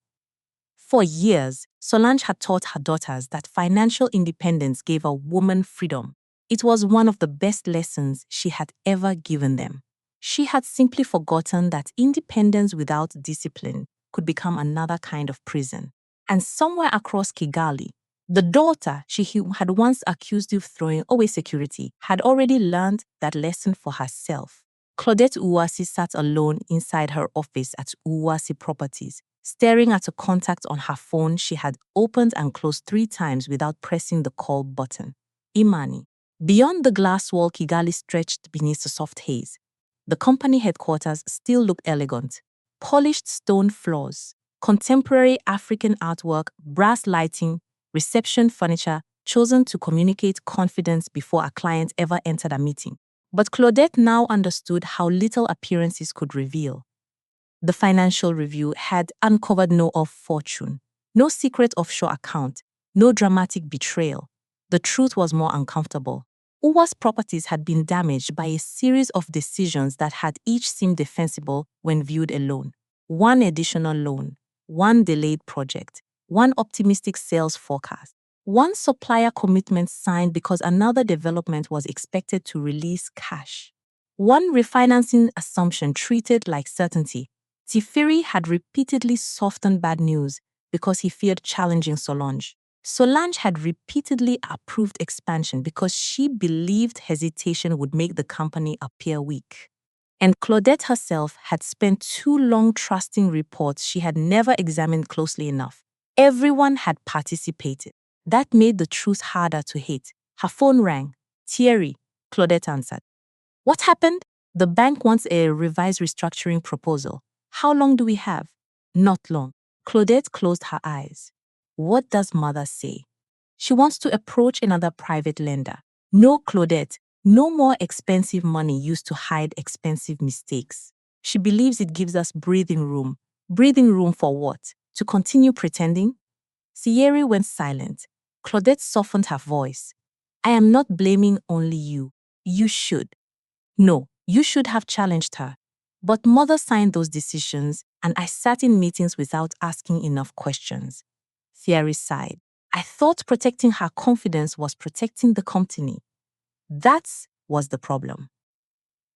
For years, Solange had taught her daughters that financial independence gave a woman freedom. It was one of the best lessons she had ever given them. She had simply forgotten that independence without discipline could become another kind of prison. And somewhere across Kigali, the daughter she had once accused of throwing away security had already learned that lesson for herself. Claudette Uwase sat alone inside her office at Uwase Properties, staring at a contact on her phone she had opened and closed 3 times without pressing the call button. Imani. Beyond the glass wall, Kigali stretched beneath the soft haze. The company headquarters still looked elegant. Polished stone floors, contemporary African artwork, brass lighting, reception furniture chosen to communicate confidence before a client ever entered a meeting. But Claudette now understood how little appearances could reveal. The financial review had uncovered no of fortune. No secret offshore account, no dramatic betrayal. The truth was more uncomfortable. Uwa's properties had been damaged by a series of decisions that had each seemed defensible when viewed alone. One additional loan, one delayed project, one optimistic sales forecast, one supplier commitment signed because another development was expected to release cash. One refinancing assumption treated like certainty. Tiferi had repeatedly softened bad news because he feared challenging Solange. Solange had repeatedly approved expansion because she believed hesitation would make the company appear weak. And Claudette herself had spent too long trusting reports she had never examined closely enough. Everyone had participated. That made the truth harder to hate. Her phone rang. Thierry, Claudette answered. What happened? The bank wants a revised restructuring proposal. How long do we have? Not long. Claudette closed her eyes. What does mother say? She wants to approach another private lender. No, Claudette, no more expensive money used to hide expensive mistakes. She believes it gives us breathing room. Breathing room for what? To continue pretending? Thierry went silent. Claudette softened her voice. I am not blaming only you. You should. No, you should have challenged her. But mother signed those decisions, and I sat in meetings without asking enough questions. Thierry sighed. I thought protecting her confidence was protecting the company. That was the problem.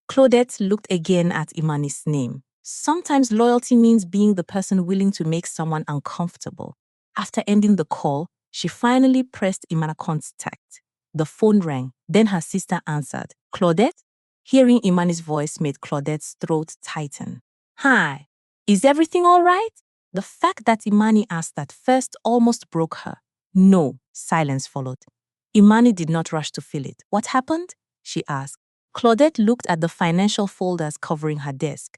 Claudette looked again at Imani's name. Sometimes loyalty means being the person willing to make someone uncomfortable. After ending the call, she finally pressed Imani's contact. The phone rang. Then her sister answered. Claudette? Hearing Imani's voice made Claudette's throat tighten. Hi, is everything all right? The fact that Imani asked that first almost broke her. No, silence followed. Imani did not rush to fill it. What happened? She asked. Claudette looked at the financial folders covering her desk.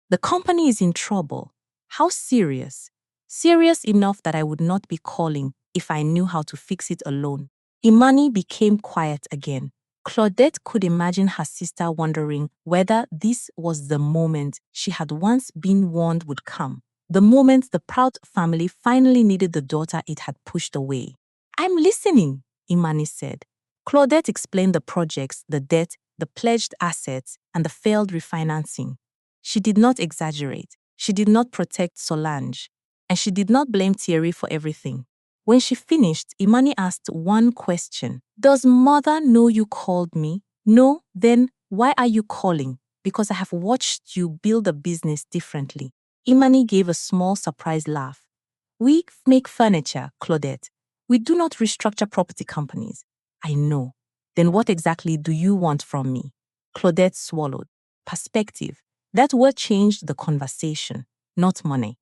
The company is in trouble. How serious? Serious enough that I would not be calling if I knew how to fix it alone. Imani became quiet again. Claudette could imagine her sister wondering whether this was the moment she had once been warned would come. The moment the proud family finally needed the daughter it had pushed away. I'm listening, Imani said. Claudette explained the projects, the debt, the pledged assets, and the failed refinancing. She did not exaggerate. She did not protect Solange. And she did not blame Thierry for everything. When she finished, Imani asked one question. Does mother know you called me? No? Then why are you calling? Because I have watched you build a business differently. Imani gave a small surprised laugh. We make furniture, Claudette. We do not restructure property companies. I know. Then what exactly do you want from me? Claudette swallowed. Perspective. That word changed the conversation. Not money.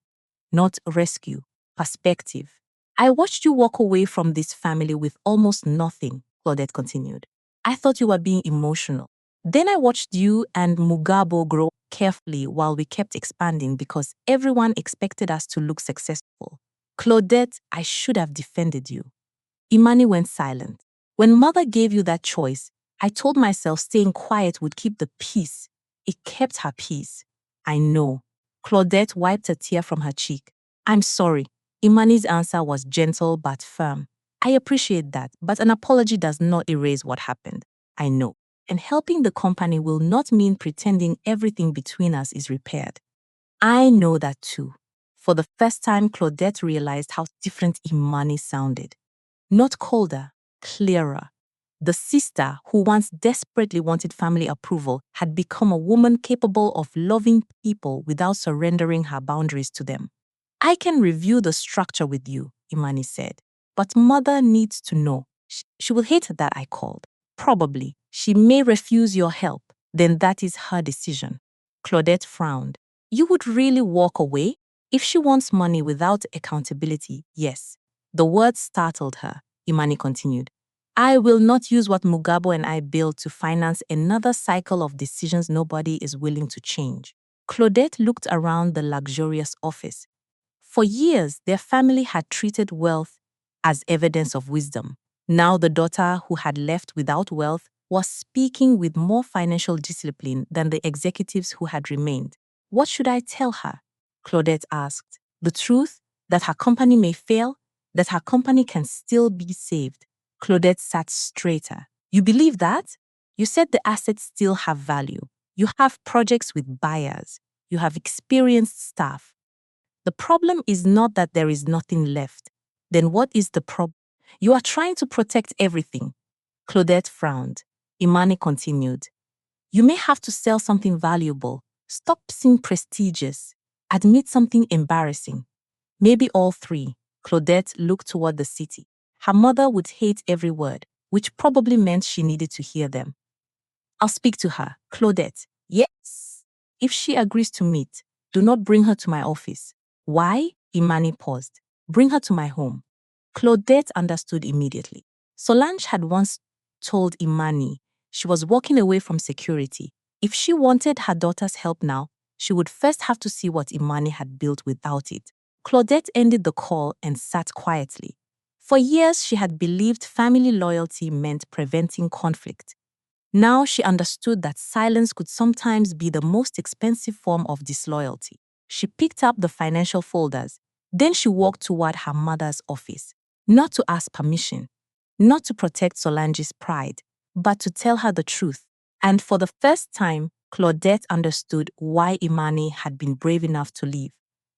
Not rescue. Perspective. I watched you walk away from this family with almost nothing, Claudette continued. I thought you were being emotional. Then I watched you and Mugabo grow carefully while we kept expanding because everyone expected us to look successful. Claudette, I should have defended you. Imani went silent. When mother gave you that choice, I told myself staying quiet would keep the peace. It kept her peace. I know. Claudette wiped a tear from her cheek. I'm sorry. Imani's answer was gentle but firm. I appreciate that, but an apology does not erase what happened. I know. And helping the company will not mean pretending everything between us is repaired. I know that too. For the first time, Claudette realized how different Imani sounded. Not colder, clearer. The sister who once desperately wanted family approval had become a woman capable of loving people without surrendering her boundaries to them. I can review the structure with you, Imani said. But mother needs to know. She will hate that I called. Probably. She may refuse your help. Then that is her decision. Claudette frowned. You would really walk away? If she wants money without accountability, yes. The word startled her. Imani continued. I will not use what Mugabo and I built to finance another cycle of decisions nobody is willing to change. Claudette looked around the luxurious office. For years, their family had treated wealth as evidence of wisdom. Now the daughter who had left without wealth was speaking with more financial discipline than the executives who had remained. What should I tell her? Claudette asked. The truth? That her company may fail, that her company can still be saved. Claudette sat straighter. You believe that? You said the assets still have value. You have projects with buyers. You have experienced staff. The problem is not that there is nothing left. Then what is the problem? You are trying to protect everything. Claudette frowned. Imani continued. You may have to sell something valuable. Stop being prestigious. Admit something embarrassing. Maybe all three. Claudette looked toward the city. Her mother would hate every word, which probably meant she needed to hear them. I'll speak to her. Claudette. Yes. If she agrees to meet, do not bring her to my office. Why? Imani paused. Bring her to my home. Claudette understood immediately. Solange had once told Imani she was walking away from security. If she wanted her daughter's help now, she would first have to see what Imani had built without it. Claudette ended the call and sat quietly. For years, she had believed family loyalty meant preventing conflict. Now she understood that silence could sometimes be the most expensive form of disloyalty. She picked up the financial folders. Then she walked toward her mother's office, not to ask permission, not to protect Solange's pride, but to tell her the truth. And for the first time, Claudette understood why Imani had been brave enough to leave.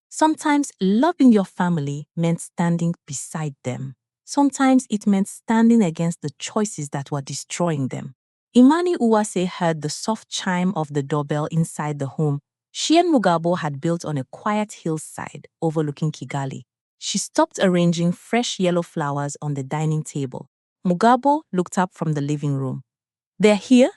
Sometimes loving your family meant standing beside them. Sometimes it meant standing against the choices that were destroying them. Imani Uwase heard the soft chime of the doorbell inside the home she and Mugabo had built on a quiet hillside overlooking Kigali. She stopped arranging fresh yellow flowers on the dining table. Mugabo looked up from the living room. They're here?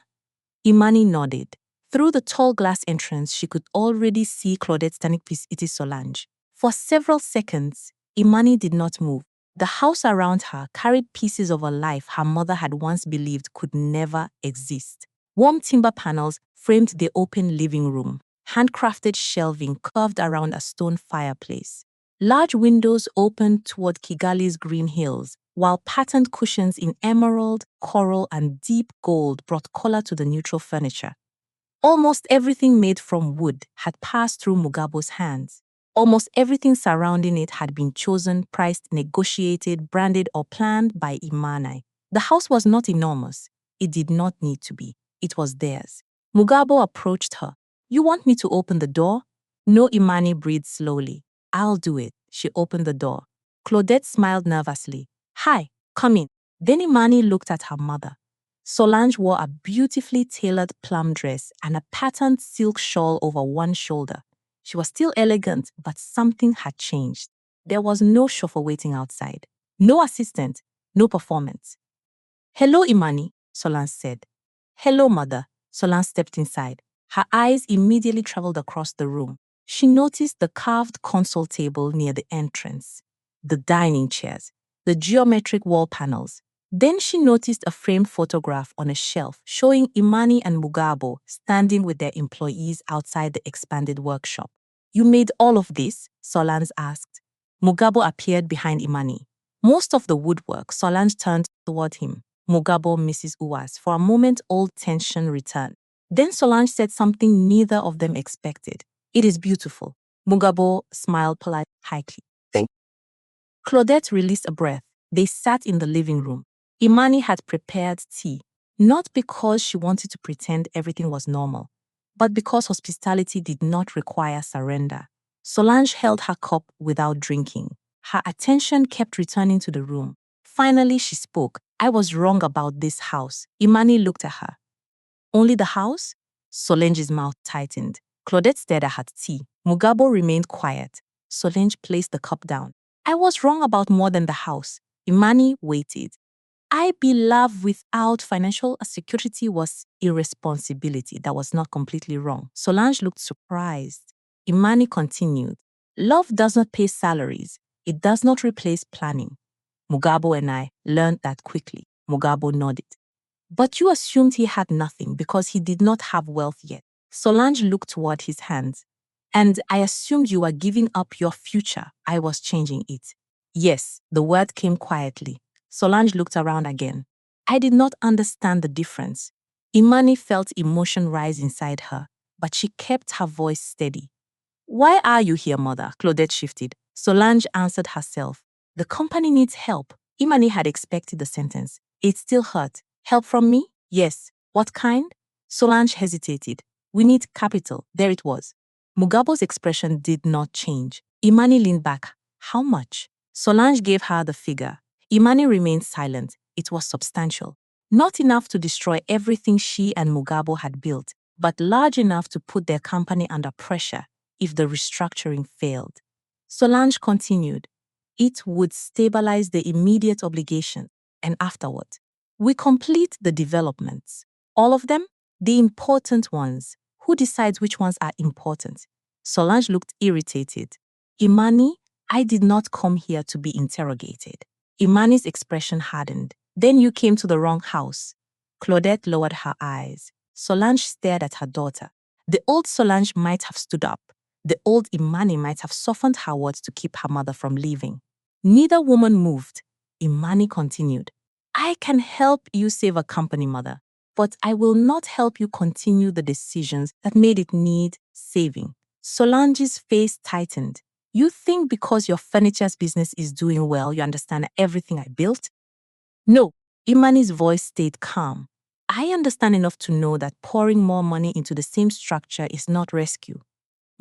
Imani nodded. Through the tall glass entrance, she could already see Claudette standing beside Solange. For several seconds, Imani did not move. The house around her carried pieces of a life her mother had once believed could never exist. Warm timber panels framed the open living room, handcrafted shelving curved around a stone fireplace. Large windows opened toward Kigali's green hills, while patterned cushions in emerald, coral, and deep gold brought color to the neutral furniture. Almost everything made from wood had passed through Mugabo's hands. Almost everything surrounding it had been chosen, priced, negotiated, branded, or planned by Imani. The house was not enormous. It did not need to be. It was theirs. Mugabo approached her. You want me to open the door? No, Imani breathed slowly. I'll do it. She opened the door. Claudette smiled nervously. Hi, come in. Then Imani looked at her mother. Solange wore a beautifully tailored plum dress and a patterned silk shawl over one shoulder. She was still elegant, but something had changed. There was no chauffeur waiting outside. No assistant, no performance. Hello, Imani, Solange said. Hello, mother. Solange stepped inside. Her eyes immediately traveled across the room. She noticed the carved console table near the entrance, the dining chairs, the geometric wall panels. Then she noticed a framed photograph on a shelf showing Imani and Mugabo standing with their employees outside the expanded workshop. You made all of this? Solange asked. Mugabo appeared behind Imani. Most of the woodwork, Solange turned toward him. Mugabo, Mrs. Uwase. For a moment, old tension returned. Then Solange said something neither of them expected. It is beautiful. Mugabo smiled politely. Thank you. Claudette released a breath. They sat in the living room. Imani had prepared tea, not because she wanted to pretend everything was normal, but because hospitality did not require surrender. Solange held her cup without drinking. Her attention kept returning to the room. Finally, she spoke. I was wrong about this house. Imani looked at her. Only the house? Solange's mouth tightened. Claudette stared at her tea. Mugabo remained quiet. Solange placed the cup down. I was wrong about more than the house. Imani waited. I believe without financial security was irresponsibility. That was not completely wrong. Solange looked surprised. Imani continued. Love does not pay salaries. It does not replace planning. Mugabo and I learned that quickly. Mugabo nodded. But you assumed he had nothing because he did not have wealth yet. Solange looked toward his hands. And I assumed you were giving up your future. I was changing it. Yes, the word came quietly. Solange looked around again. I did not understand the difference. Imani felt emotion rise inside her, but she kept her voice steady. Why are you here, mother? Claudette shifted. Solange answered herself. The company needs help. Imani had expected the sentence. It still hurt. Help from me? Yes. What kind? Solange hesitated. We need capital. There it was. Mugabo's expression did not change. Imani leaned back. How much? Solange gave her the figure. Imani remained silent. It was substantial. Not enough to destroy everything she and Mugabo had built, but large enough to put their company under pressure if the restructuring failed. Solange continued. It would stabilize the immediate obligation, and afterward, we complete the developments. All of them? The important ones. Who decides which ones are important? Solange looked irritated. Imani, I did not come here to be interrogated. Imani's expression hardened. Then you came to the wrong house. Claudette lowered her eyes. Solange stared at her daughter. The old Solange might have stood up. The old Imani might have softened her words to keep her mother from leaving. Neither woman moved. Imani continued. I can help you save a company, mother, but I will not help you continue the decisions that made it need saving. Solange's face tightened. You think because your furniture's business is doing well, you understand everything I built? No, Imani's voice stayed calm. I understand enough to know that pouring more money into the same structure is not rescue.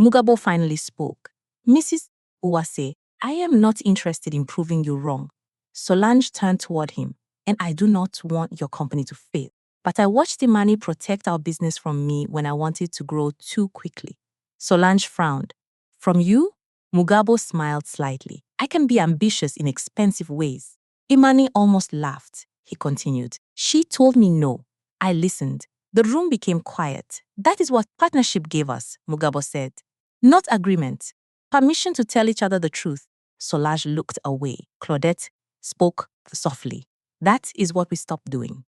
Mugabo finally spoke. Mrs. Uwase, I am not interested in proving you wrong. Solange turned toward him, and I do not want your company to fail. But I watched Imani protect our business from me when I wanted to grow too quickly. Solange frowned. From you? Mugabo smiled slightly. I can be ambitious in expensive ways. Imani almost laughed. He continued. She told me no. I listened. The room became quiet. That is what partnership gave us, Mugabo said. Not agreement. Permission to tell each other the truth. Solange looked away. Claudette spoke softly. That is what we stopped doing.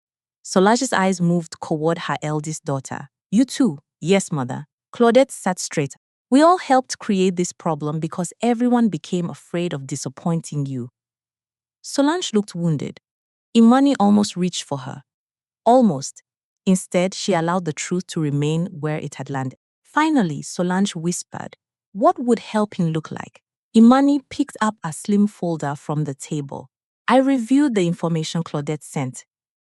Solange's eyes moved toward her eldest daughter. You too? Yes, mother. Claudette sat straight. We all helped create this problem because everyone became afraid of disappointing you. Solange looked wounded. Imani almost reached for her. Almost. Instead, she allowed the truth to remain where it had landed. Finally, Solange whispered, what would helping look like? Imani picked up a slim folder from the table. I reviewed the information Claudette sent.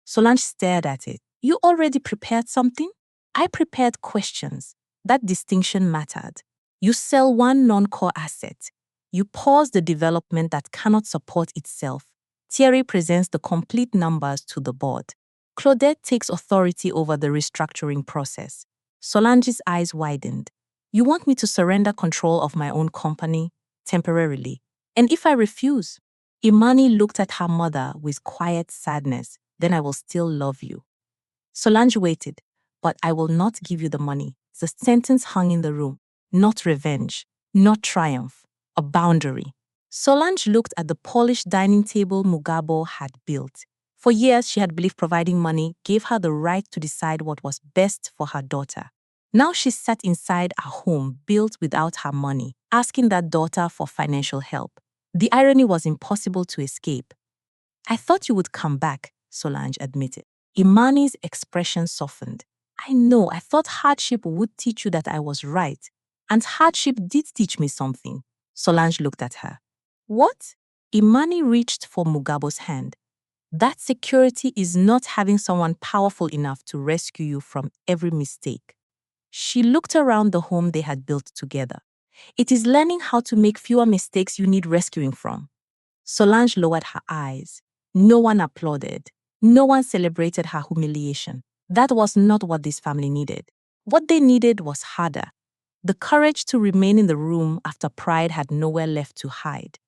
Solange stared at it. You already prepared something? I prepared questions. That distinction mattered. You sell one non-core asset. You pause the development that cannot support itself. Thierry presents the complete numbers to the board. Claudette takes authority over the restructuring process. Solange's eyes widened. You want me to surrender control of my own company temporarily? And if I refuse? Imani looked at her mother with quiet sadness. Then I will still love you. Solange waited, but I will not give you the money. The sentence hung in the room. Not revenge, not triumph, a boundary. Solange looked at the polished dining table Mugabo had built. For years, she had believed providing money gave her the right to decide what was best for her daughter. Now she sat inside a home built without her money, asking that daughter for financial help. The irony was impossible to escape. I thought you would come back, Solange admitted. Imani's expression softened. I thought hardship would teach you that I was right. And hardship did teach me something. Solange looked at her. What? Imani reached for Mugabo's hand. That security is not having someone powerful enough to rescue you from every mistake. She looked around the home they had built together. It is learning how to make fewer mistakes you need rescuing from. Solange lowered her eyes. No one applauded. No one celebrated her humiliation. That was not what this family needed. What they needed was harder. The courage to remain in the room after pride had nowhere left to hide.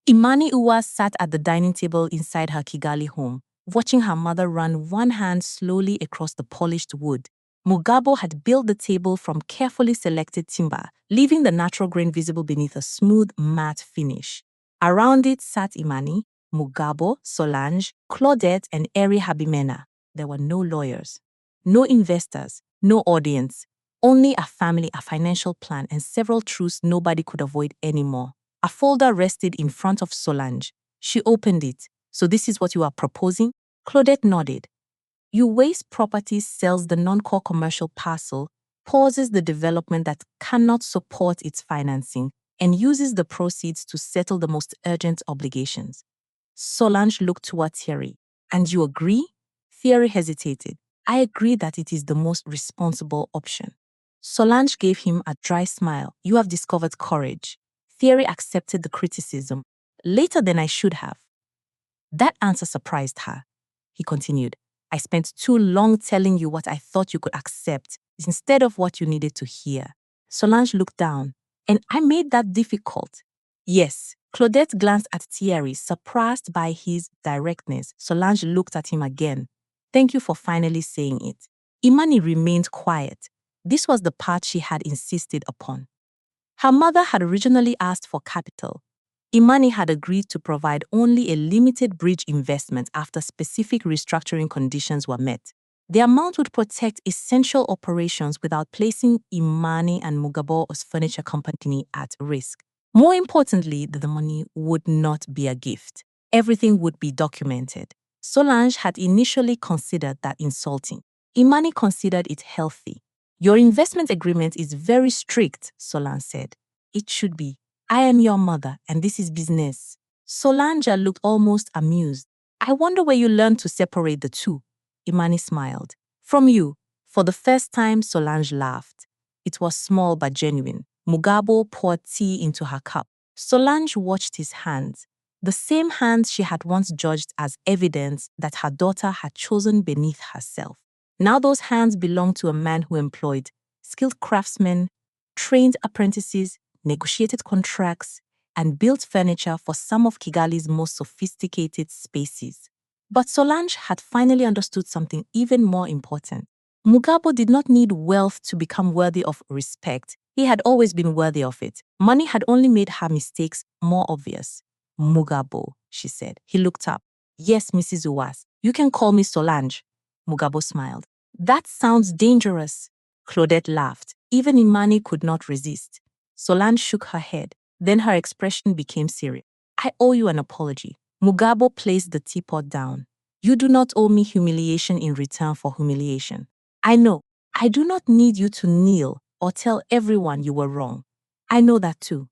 Imani Uwase sat at the dining table inside her Kigali home, watching her mother run one hand slowly across the polished wood. Mugabo had built the table from carefully selected timber, leaving the natural grain visible beneath a smooth, matte finish. Around it sat Imani, Mugabo, Solange, Claudette, and Eri Habimena. There were no lawyers, no investors, no audience, only a family, a financial plan, and several truths nobody could avoid anymore. A folder rested in front of Solange. She opened it. So this is what you are proposing? Claudette nodded. You waste properties, sells the non-core commercial parcel, pauses the development that cannot support its financing, and uses the proceeds to settle the most urgent obligations. Solange looked toward Thierry. And you agree? Thierry hesitated. I agree that it is the most responsible option. Solange gave him a dry smile. You have discovered courage. Thierry accepted the criticism. Later than I should have. That answer surprised her. He continued, I spent too long telling you what I thought you could accept instead of what you needed to hear. Solange looked down. And I made that difficult. Yes. Claudette glanced at Thierry, surprised by his directness. Solange looked at him again. Thank you for finally saying it. Imani remained quiet. This was the part she had insisted upon. Her mother had originally asked for capital. Imani had agreed to provide only a limited bridge investment after specific restructuring conditions were met. The amount would protect essential operations without placing Imani and Mugabo's furniture company at risk. More importantly, the money would not be a gift. Everything would be documented. Solange had initially considered that insulting. Imani considered it healthy. Your investment agreement is very strict, Solange said. It should be. I am your mother, and this is business. Solange looked almost amused. I wonder where you learned to separate the two. Imani smiled. From you. For the first time, Solange laughed. It was small but genuine. Mugabo poured tea into her cup. Solange watched his hands, the same hands she had once judged as evidence that her daughter had chosen beneath herself. Now those hands belonged to a man who employed skilled craftsmen, trained apprentices, negotiated contracts, and built furniture for some of Kigali's most sophisticated spaces. But Solange had finally understood something even more important. Mugabo did not need wealth to become worthy of respect. He had always been worthy of it. Money had only made her mistakes more obvious. Mugabo, she said. He looked up. Yes, Mrs. Uwase. You can call me Solange. Mugabo smiled. That sounds dangerous. Claudette laughed. Even Imani could not resist. Solange shook her head. Then her expression became serious. I owe you an apology. Mugabo placed the teapot down. You do not owe me humiliation in return for humiliation. I know. I do not need you to kneel or tell everyone you were wrong. I know that too.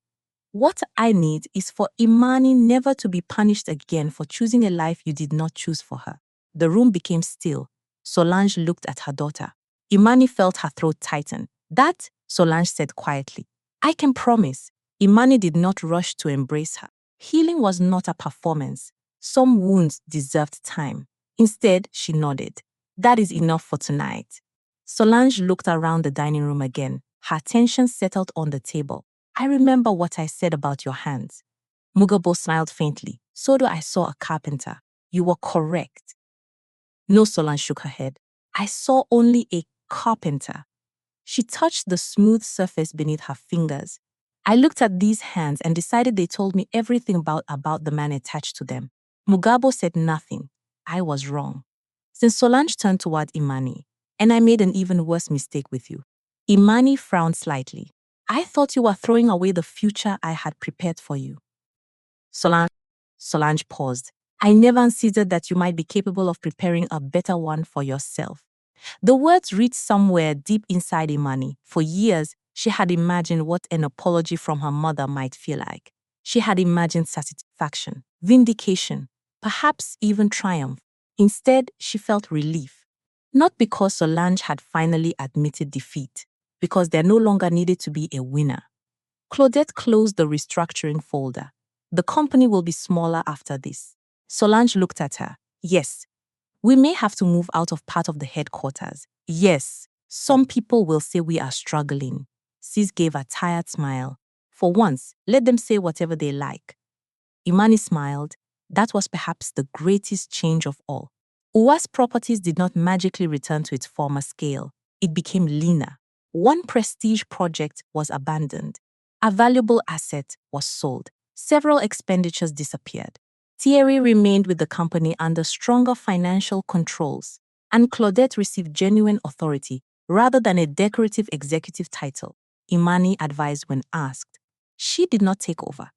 What I need is for Imani never to be punished again for choosing a life you did not choose for her. The room became still. Solange looked at her daughter. Imani felt her throat tighten. That, Solange said quietly. I can promise. Imani did not rush to embrace her. Healing was not a performance. Some wounds deserved time. Instead, she nodded. That is enough for tonight. Solange looked around the dining room again. Her attention settled on the table. I remember what I said about your hands. Mugabo smiled faintly. So do I saw a carpenter. You were correct. No, Solange shook her head. I saw only a carpenter. She touched the smooth surface beneath her fingers. I looked at these hands and decided they told me everything about the man attached to them. Mugabo said nothing. I was wrong. Since Solange turned toward Imani, and I made an even worse mistake with you. Imani frowned slightly. I thought you were throwing away the future I had prepared for you. Solange paused. I never considered that you might be capable of preparing a better one for yourself. The words reached somewhere deep inside Imani. For years, she had imagined what an apology from her mother might feel like. She had imagined satisfaction, vindication, perhaps even triumph. Instead, she felt relief. Not because Solange had finally admitted defeat, because there no longer needed to be a winner. Claudette closed the restructuring folder. The company will be smaller after this. Solange looked at her. Yes, we may have to move out of part of the headquarters. Yes, some people will say we are struggling. Sis gave a tired smile. For once, let them say whatever they like. Imani smiled. That was perhaps the greatest change of all. Uwase Properties did not magically return to its former scale. It became leaner. One prestige project was abandoned. A valuable asset was sold. Several expenditures disappeared. Thierry remained with the company under stronger financial controls, and Claudette received genuine authority rather than a decorative executive title, Imani advised when asked. She did not take over.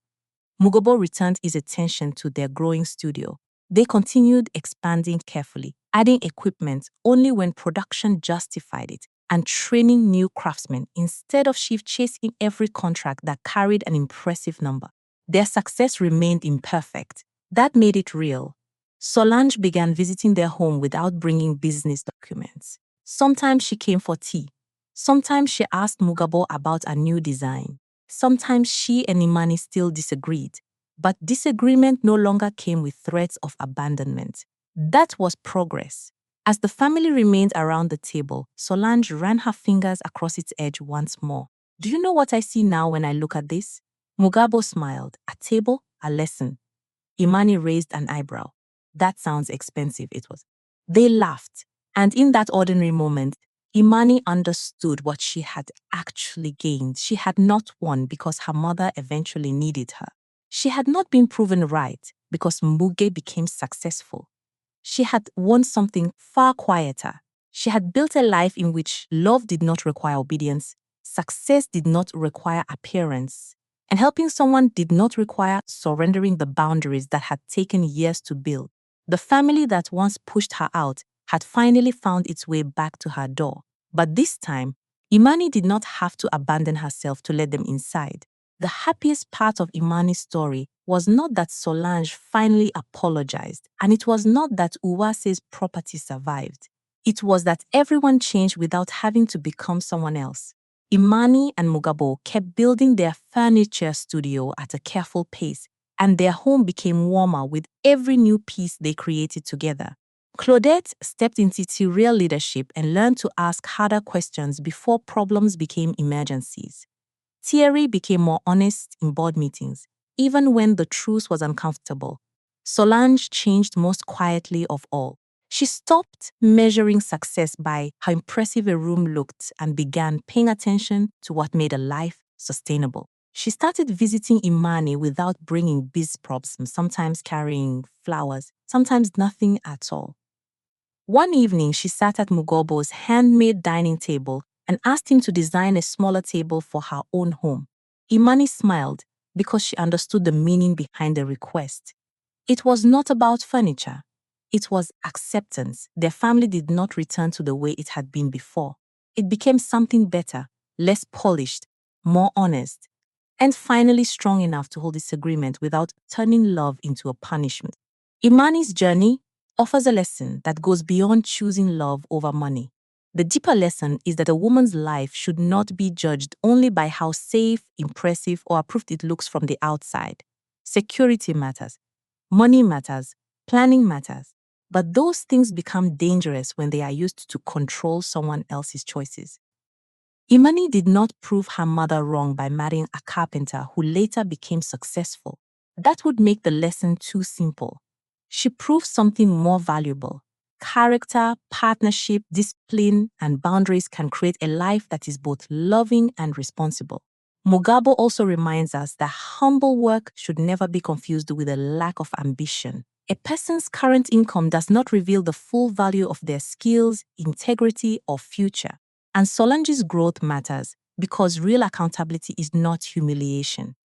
Mugabo returned his attention to their growing studio. They continued expanding carefully, adding equipment only when production justified it, and training new craftsmen instead of chasing every contract that carried an impressive number. Their success remained imperfect. That made it real. Solange began visiting their home without bringing business documents. Sometimes she came for tea. Sometimes she asked Mugabo about a new design. Sometimes she and Imani still disagreed. But disagreement no longer came with threats of abandonment. That was progress. As the family remained around the table, Solange ran her fingers across its edge once more. Do you know what I see now when I look at this? Mugabo smiled. A table, a lesson. Imani raised an eyebrow. That sounds expensive, it was. They laughed, and in that ordinary moment, Imani understood what she had actually gained. She had not won because her mother eventually needed her. She had not been proven right because Muge became successful. She had won something far quieter. She had built a life in which love did not require obedience, success did not require appearance, and helping someone did not require surrendering the boundaries that had taken years to build. The family that once pushed her out had finally found its way back to her door. But this time, Imani did not have to abandon herself to let them inside. The happiest part of Imani's story was not that Solange finally apologized, and it was not that Uwase's property survived. It was that everyone changed without having to become someone else. Imani and Mugabo kept building their furniture studio at a careful pace, and their home became warmer with every new piece they created together. Claudette stepped into real leadership and learned to ask harder questions before problems became emergencies. Thierry became more honest in board meetings, even when the truth was uncomfortable. Solange changed most quietly of all. She stopped measuring success by how impressive a room looked and began paying attention to what made a life sustainable. She started visiting Imani without bringing biz props, sometimes carrying flowers, sometimes nothing at all. One evening, she sat at Mugabo's handmade dining table and asked him to design a smaller table for her own home. Imani smiled because she understood the meaning behind the request. It was not about furniture. It was acceptance. Their family did not return to the way it had been before. It became something better, less polished, more honest, and finally strong enough to hold disagreement without turning love into a punishment. Imani's journey offers a lesson that goes beyond choosing love over money. The deeper lesson is that a woman's life should not be judged only by how safe, impressive, or approved it looks from the outside. Security matters. Money matters. Planning matters. But those things become dangerous when they are used to control someone else's choices. Imani did not prove her mother wrong by marrying a carpenter who later became successful. That would make the lesson too simple. She proved something more valuable. Character, partnership, discipline, and boundaries can create a life that is both loving and responsible. Mugabo also reminds us that humble work should never be confused with a lack of ambition. A person's current income does not reveal the full value of their skills, integrity, or future. And Solange's growth matters because real accountability is not humiliation.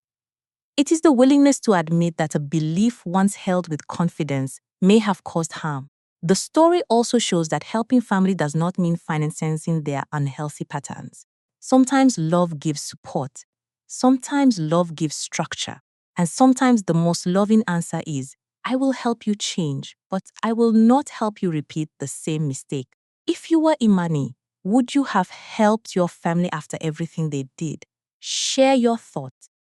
It is the willingness to admit that a belief once held with confidence may have caused harm. The story also shows that helping family does not mean financing their unhealthy patterns. Sometimes love gives support. Sometimes love gives structure. And sometimes the most loving answer is, I will help you change, but I will not help you repeat the same mistake. If you were Imani, would you have helped your family after everything they did? Share your thoughts.